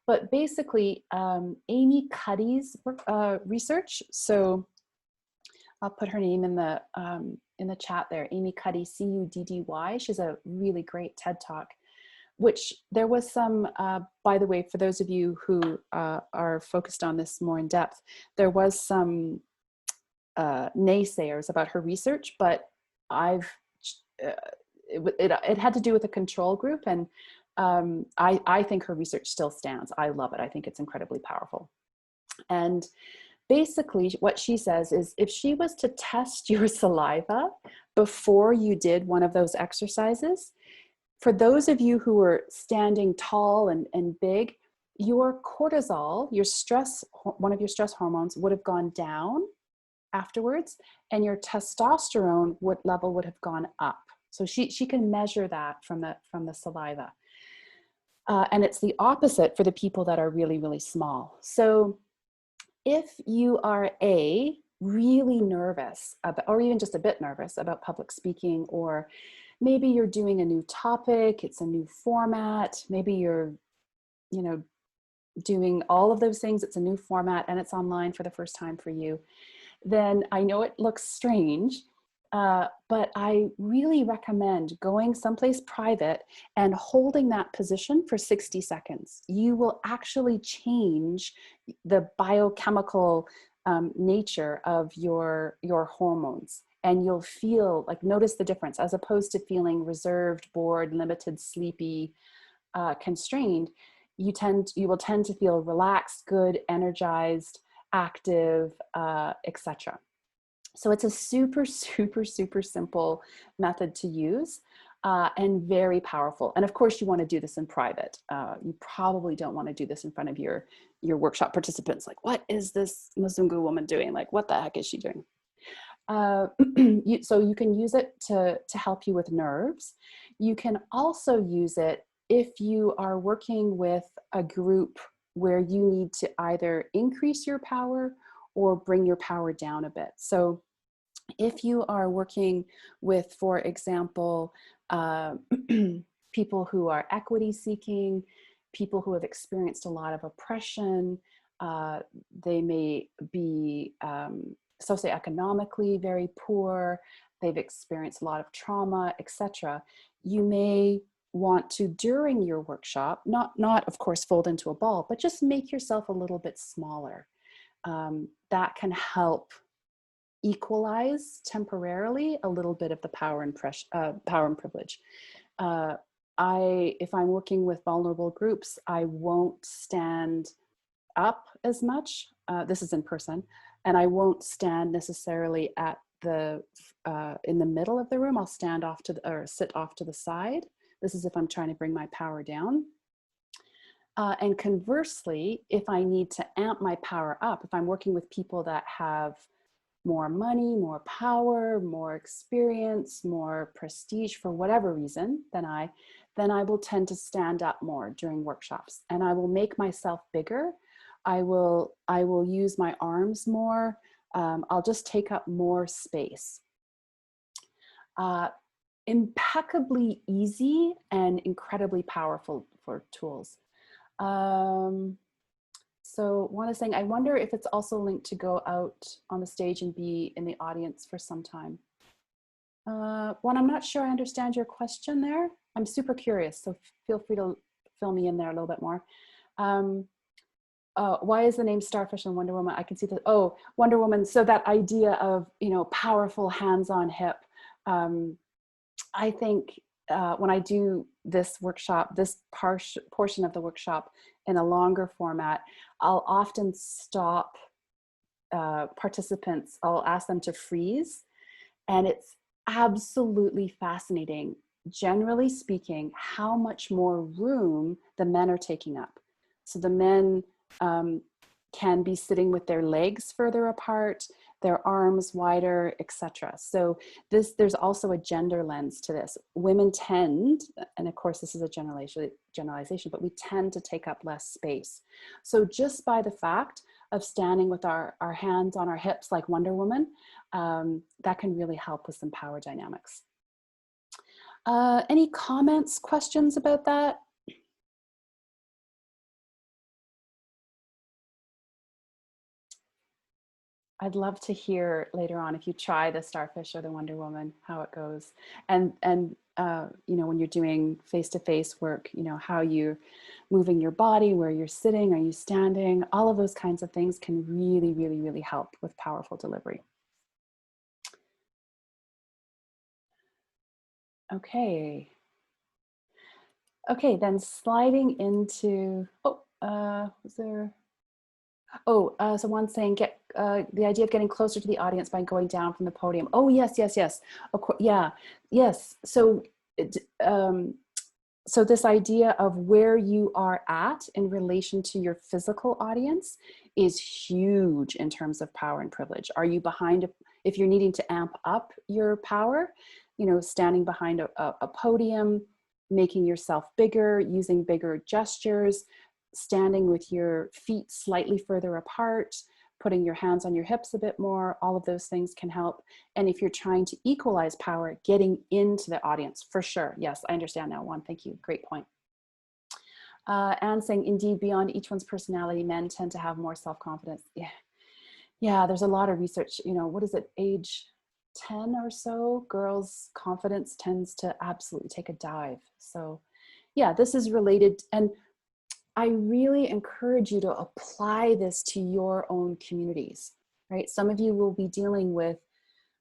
But basically, Amy Cuddy's research. So I'll put her name in the chat there. Amy Cuddy, C-U-D-D-Y. She's a really great TED Talk, which there was some, by the way, for those of you who are focused on this more in depth, there was some naysayers about her research, but it had to do with a control group, and I think her research still stands. I love it. I think it's incredibly powerful. And basically what she says is, if she was to test your saliva before you did one of those exercises, For those of you who are standing tall and big, your cortisol, your stress, one of your stress hormones would have gone down afterwards, and your testosterone level would have gone up. So she can measure that from the saliva. And it's the opposite for the people that are really, really small. So if you are really nervous about, or even just a bit nervous about public speaking, or maybe you're doing a new topic, it's a new format, maybe you're, doing all of those things, it's a new format and it's online for the first time for you, then I know it looks strange, but I really recommend going someplace private and holding that position for 60 seconds. You will actually change the biochemical nature of your hormones, and you'll feel like, notice the difference, as opposed to feeling reserved, bored, limited, sleepy, constrained. You will tend to feel relaxed, good, energized, active, etc. So it's a super, super, super simple method to use, and very powerful. And of course, you want to do this in private. You probably don't want to do this in front of your workshop participants. Like, what is this Mzungu woman doing? Like, what the heck is she doing? So you can use it to help you with nerves. You can also use it if you are working with a group where you need to either increase your power or bring your power down a bit. So if you are working with, for example, people who are equity seeking, people who have experienced a lot of oppression, they may be socioeconomically very poor, they've experienced a lot of trauma, etc. You may want to, during your workshop, not of course fold into a ball, but just make yourself a little bit smaller. That can help equalize temporarily a little bit of the power and privilege. If I'm working with vulnerable groups, I won't stand up as much. This is in person, and I won't stand necessarily at in the middle of the room. I'll stand off to or sit off to the side. This is if I'm trying to bring my power down. And conversely, if I need to amp my power up, if I'm working with people that have more money, more power, more experience, more prestige for whatever reason than I, then I will tend to stand up more during workshops, and I will make myself bigger. I will use my arms more. I'll just take up more space. Impeccably easy and incredibly powerful for tools. So one is saying, I wonder if it's also linked to go out on the stage and be in the audience for some time. One, I'm not sure I understand your question there. I'm super curious, so feel free to fill me in there a little bit more. Why is the name Starfish and Wonder Woman? I can see that. Oh, Wonder Woman. So that idea of, powerful hands on hip. I think when I do this workshop, this portion of the workshop in a longer format, I'll often stop participants. I'll ask them to freeze, and it's absolutely fascinating, generally speaking, how much more room the men are taking up. So the men can be sitting with their legs further apart, their arms wider, etc. So there's also a gender lens to this. Women tend, and of course this is a generalization, but we tend to take up less space. So just by the fact of standing with our hands on our hips like Wonder Woman, that can really help with some power dynamics. Any comments, questions about that? I'd love to hear later on if you try the Starfish or the Wonder Woman, how it goes. And when you're doing face-to-face work, how you're moving your body, where you're sitting, are you standing? All of those kinds of things can really, really, really help with powerful delivery. Okay. Okay, then sliding into, was there? Someone's saying the idea of getting closer to the audience by going down from the podium. Oh, yes. Of course, yeah, yes. So so this idea of where you are at in relation to your physical audience is huge in terms of power and privilege. Are you behind, if you're needing to amp up your power, you know, standing behind a podium, making yourself bigger, using bigger gestures, standing with your feet slightly further apart, putting your hands on your hips a bit more, all of those things can help. And if you're trying to equalize power, getting into the audience, for sure. Yes, I understand now, Juan, thank you, great point. Anne saying, indeed, beyond each one's personality, men tend to have more self-confidence. Yeah, there's a lot of research, you know, what is it, age 10 or so, girls' confidence tends to absolutely take a dive. So yeah, this is related, and I really encourage you to apply this to your own communities, right? Some of you will be dealing with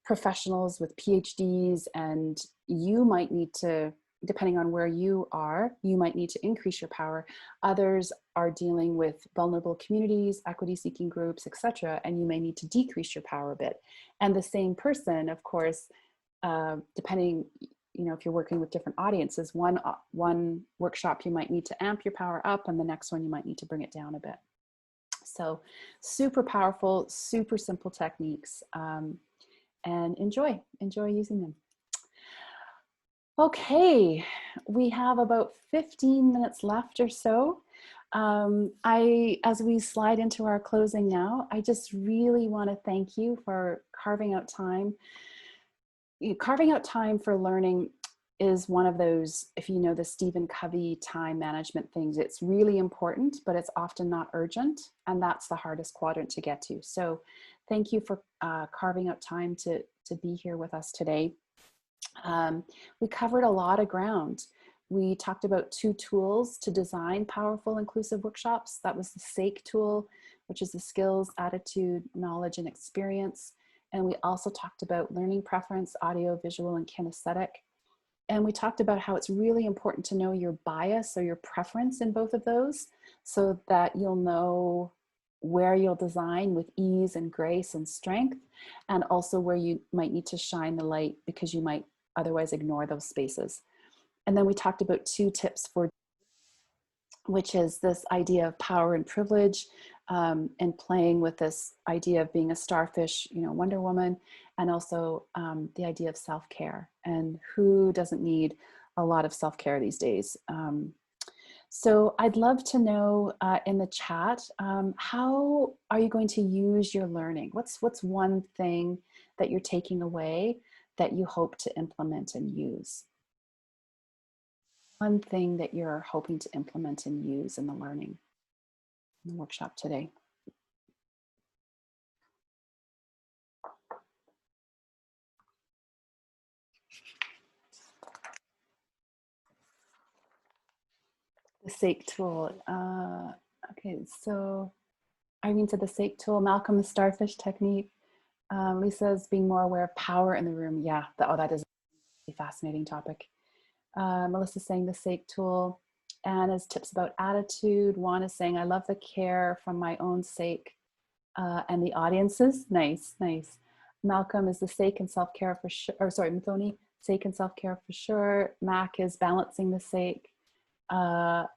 professionals with PhDs, and you might need to, depending on where you are, you might need to increase your power. Others are dealing with vulnerable communities, equity-seeking groups, etc., and you may need to decrease your power a bit. And the same person, of course, depending, you know, if you're working with different audiences, one workshop you might need to amp your power up, and the next one you might need to bring it down a bit. So super powerful, super simple techniques, and enjoy using them. Okay, we have about 15 minutes left or so. As we slide into our closing now, I just really want to thank you for carving out time. Carving out time for learning is one of those, if you know the Stephen Covey time management things, it's really important, but it's often not urgent. And that's the hardest quadrant to get to. So thank you for carving out time to be here with us today. We covered a lot of ground. We talked about 2 tools to design powerful, inclusive workshops. That was the S.A.K.E tool, which is the skills, attitude, knowledge, and experience. And we also talked about learning preference, audio, visual, and kinesthetic. And we talked about how it's really important to know your bias or your preference in both of those, so that you'll know where you'll design with ease and grace and strength, and also where you might need to shine the light because you might otherwise ignore those spaces. And then we talked about 2 tips for, which is this idea of power and privilege, and playing with this idea of being a starfish, you know, Wonder Woman, and also the idea of self-care, and who doesn't need a lot of self-care these days. So I'd love to know in the chat, how are you going to use your learning? What's one thing that you're taking away that you hope to implement and use? One thing that you're hoping to implement and use in the learning, in the workshop today. The S.A.K.E tool. Okay, so Irene said the S.A.K.E tool, Malcolm, the starfish technique. Lisa's being more aware of power in the room. Yeah, that is a fascinating topic. Melissa's saying the S.A.K.E tool. Anna's tips about attitude. Juan is saying, I love the care from my own S.A.K.E and the audiences. Nice, nice. Malcolm is the S.A.K.E and self-care for sure. Or sorry, Mthoni, S.A.K.E and self-care for sure. Mac is balancing the S.A.K.E.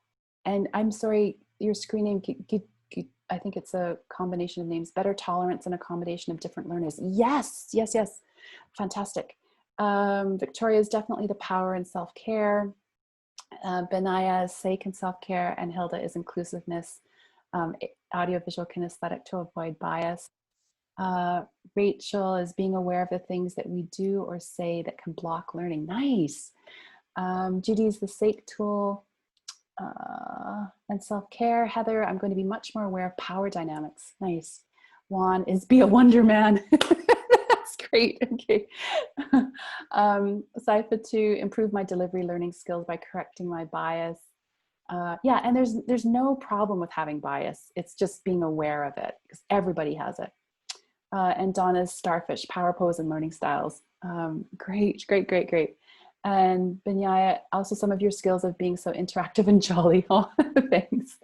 And I'm sorry, your screen name, I think it's a combination of names, better tolerance and accommodation of different learners. Yes, yes, yes, fantastic. Victoria is definitely the power and self-care. Benaya is S.A.K.E and self-care, and Hilda is inclusiveness, audiovisual kinesthetic to avoid bias. Rachel is being aware of the things that we do or say that can block learning. Nice. Judy's the S.A.K.E tool. And self-care. Heather, I'm going to be much more aware of power dynamics. Nice. Juan is be a wonder man. That's great. Okay. Saifa to improve my delivery learning skills by correcting my bias. Yeah, and there's no problem with having bias. It's just being aware of it, because everybody has it. And Donna's starfish, power pose and learning styles. Great, great, great, great. And Benyaya, also some of your skills of being so interactive and jolly. Oh, thanks.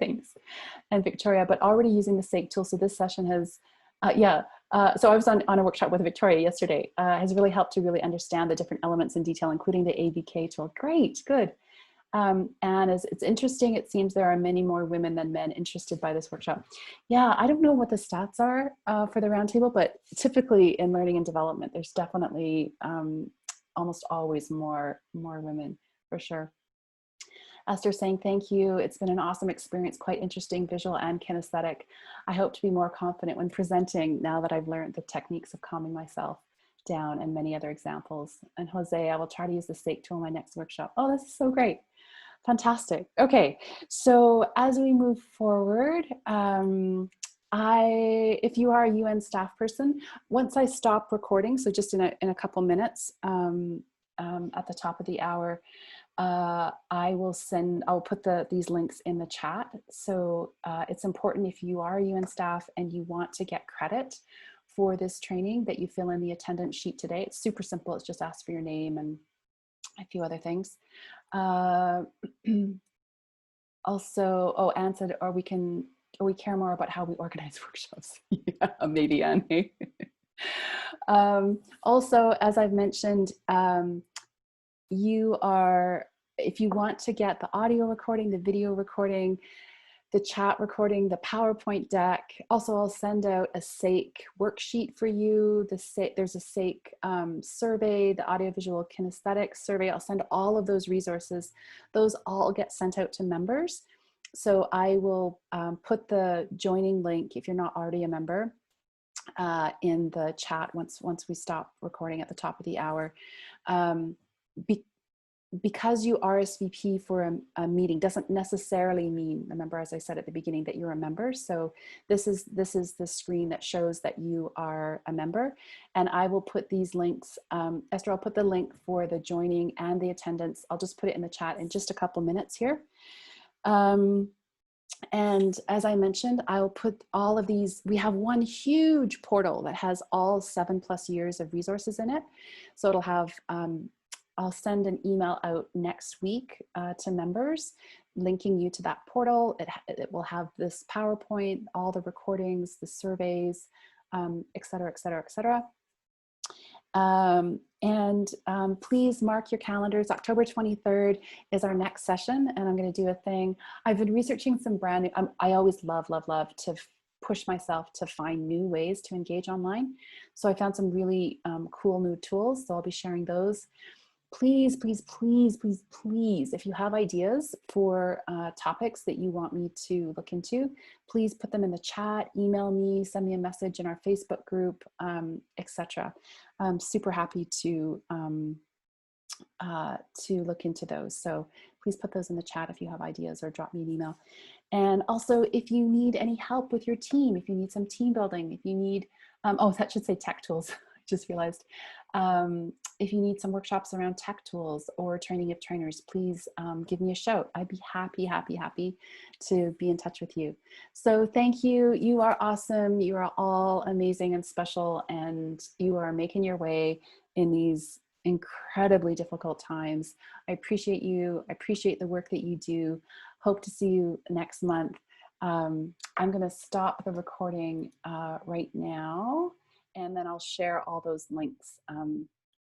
And Victoria, but already using the S.A.K.E tool. So this session has, so I was on a workshop with Victoria yesterday, has really helped to really understand the different elements in detail, including the ABK tool. Great, good. And as it's interesting, it seems there are many more women than men interested by this workshop. Yeah, I don't know what the stats are for the roundtable, but typically in learning and development, there's definitely almost always more women, for sure. Esther saying, thank you. It's been an awesome experience, quite interesting, visual and kinesthetic. I hope to be more confident when presenting now that I've learned the techniques of calming myself down and many other examples. And Jose, I will try to use the S.A.K.E tool in my next workshop. Oh, this is so great. Fantastic. Okay, so as we move forward, if you are a UN staff person, once I stop recording, so just in a couple minutes at the top of the hour, I'll put these links in the chat. So it's important if you are a UN staff and you want to get credit for this training that you fill in the attendance sheet today. It's super simple. It's just ask for your name and a few other things. Also, oh, Anne said, or we care more about how we organize workshops. Yeah, maybe, Anne. Also, as I've mentioned, if you want to get the audio recording, the video recording, the chat recording, the PowerPoint deck. Also, I'll send out a S.A.K.E worksheet for you. There's a S.A.K.E survey, the audiovisual kinesthetic survey. I'll send all of those resources. Those all get sent out to members. So I will put the joining link, if you're not already a member, in the chat once we stop recording at the top of the hour. Because you RSVP for a meeting doesn't necessarily mean, remember, as I said at the beginning, that you're a member. So this is the screen that shows that you are a member. And I will put these links, Esther, I'll put the link for the joining and the attendance. I'll just put it in the chat in just a couple minutes here. And as I mentioned, I'll put all of these, we have one huge portal that has all 7+ years of resources in it. So it'll have, I'll send an email out next week to members, linking you to that portal. It will have this PowerPoint, all the recordings, the surveys, et cetera, et cetera, et cetera. Please mark your calendars. October 23rd is our next session, and I'm going to do a thing. I've been researching some brand new, I always love to push myself to find new ways to engage online. So I found some really cool new tools, so I'll be sharing those. Please, please, please, please, please, if you have ideas for topics that you want me to look into, please put them in the chat, email me, send me a message in our Facebook group, etc. I'm super happy to look into those. So please put those in the chat if you have ideas, or drop me an email. And also, if you need any help with your team, if you need some team building, if you need, oh, that should say tech tools, I just realized. If you need some workshops around tech tools or training of trainers, please give me a shout. I'd be happy to be in touch with you. So thank you. You are awesome. You are all amazing and special, and you are making your way in these incredibly difficult times. I appreciate you. I appreciate the work that you do. Hope to see you next month. I'm going to stop the recording right now, and then I'll share all those links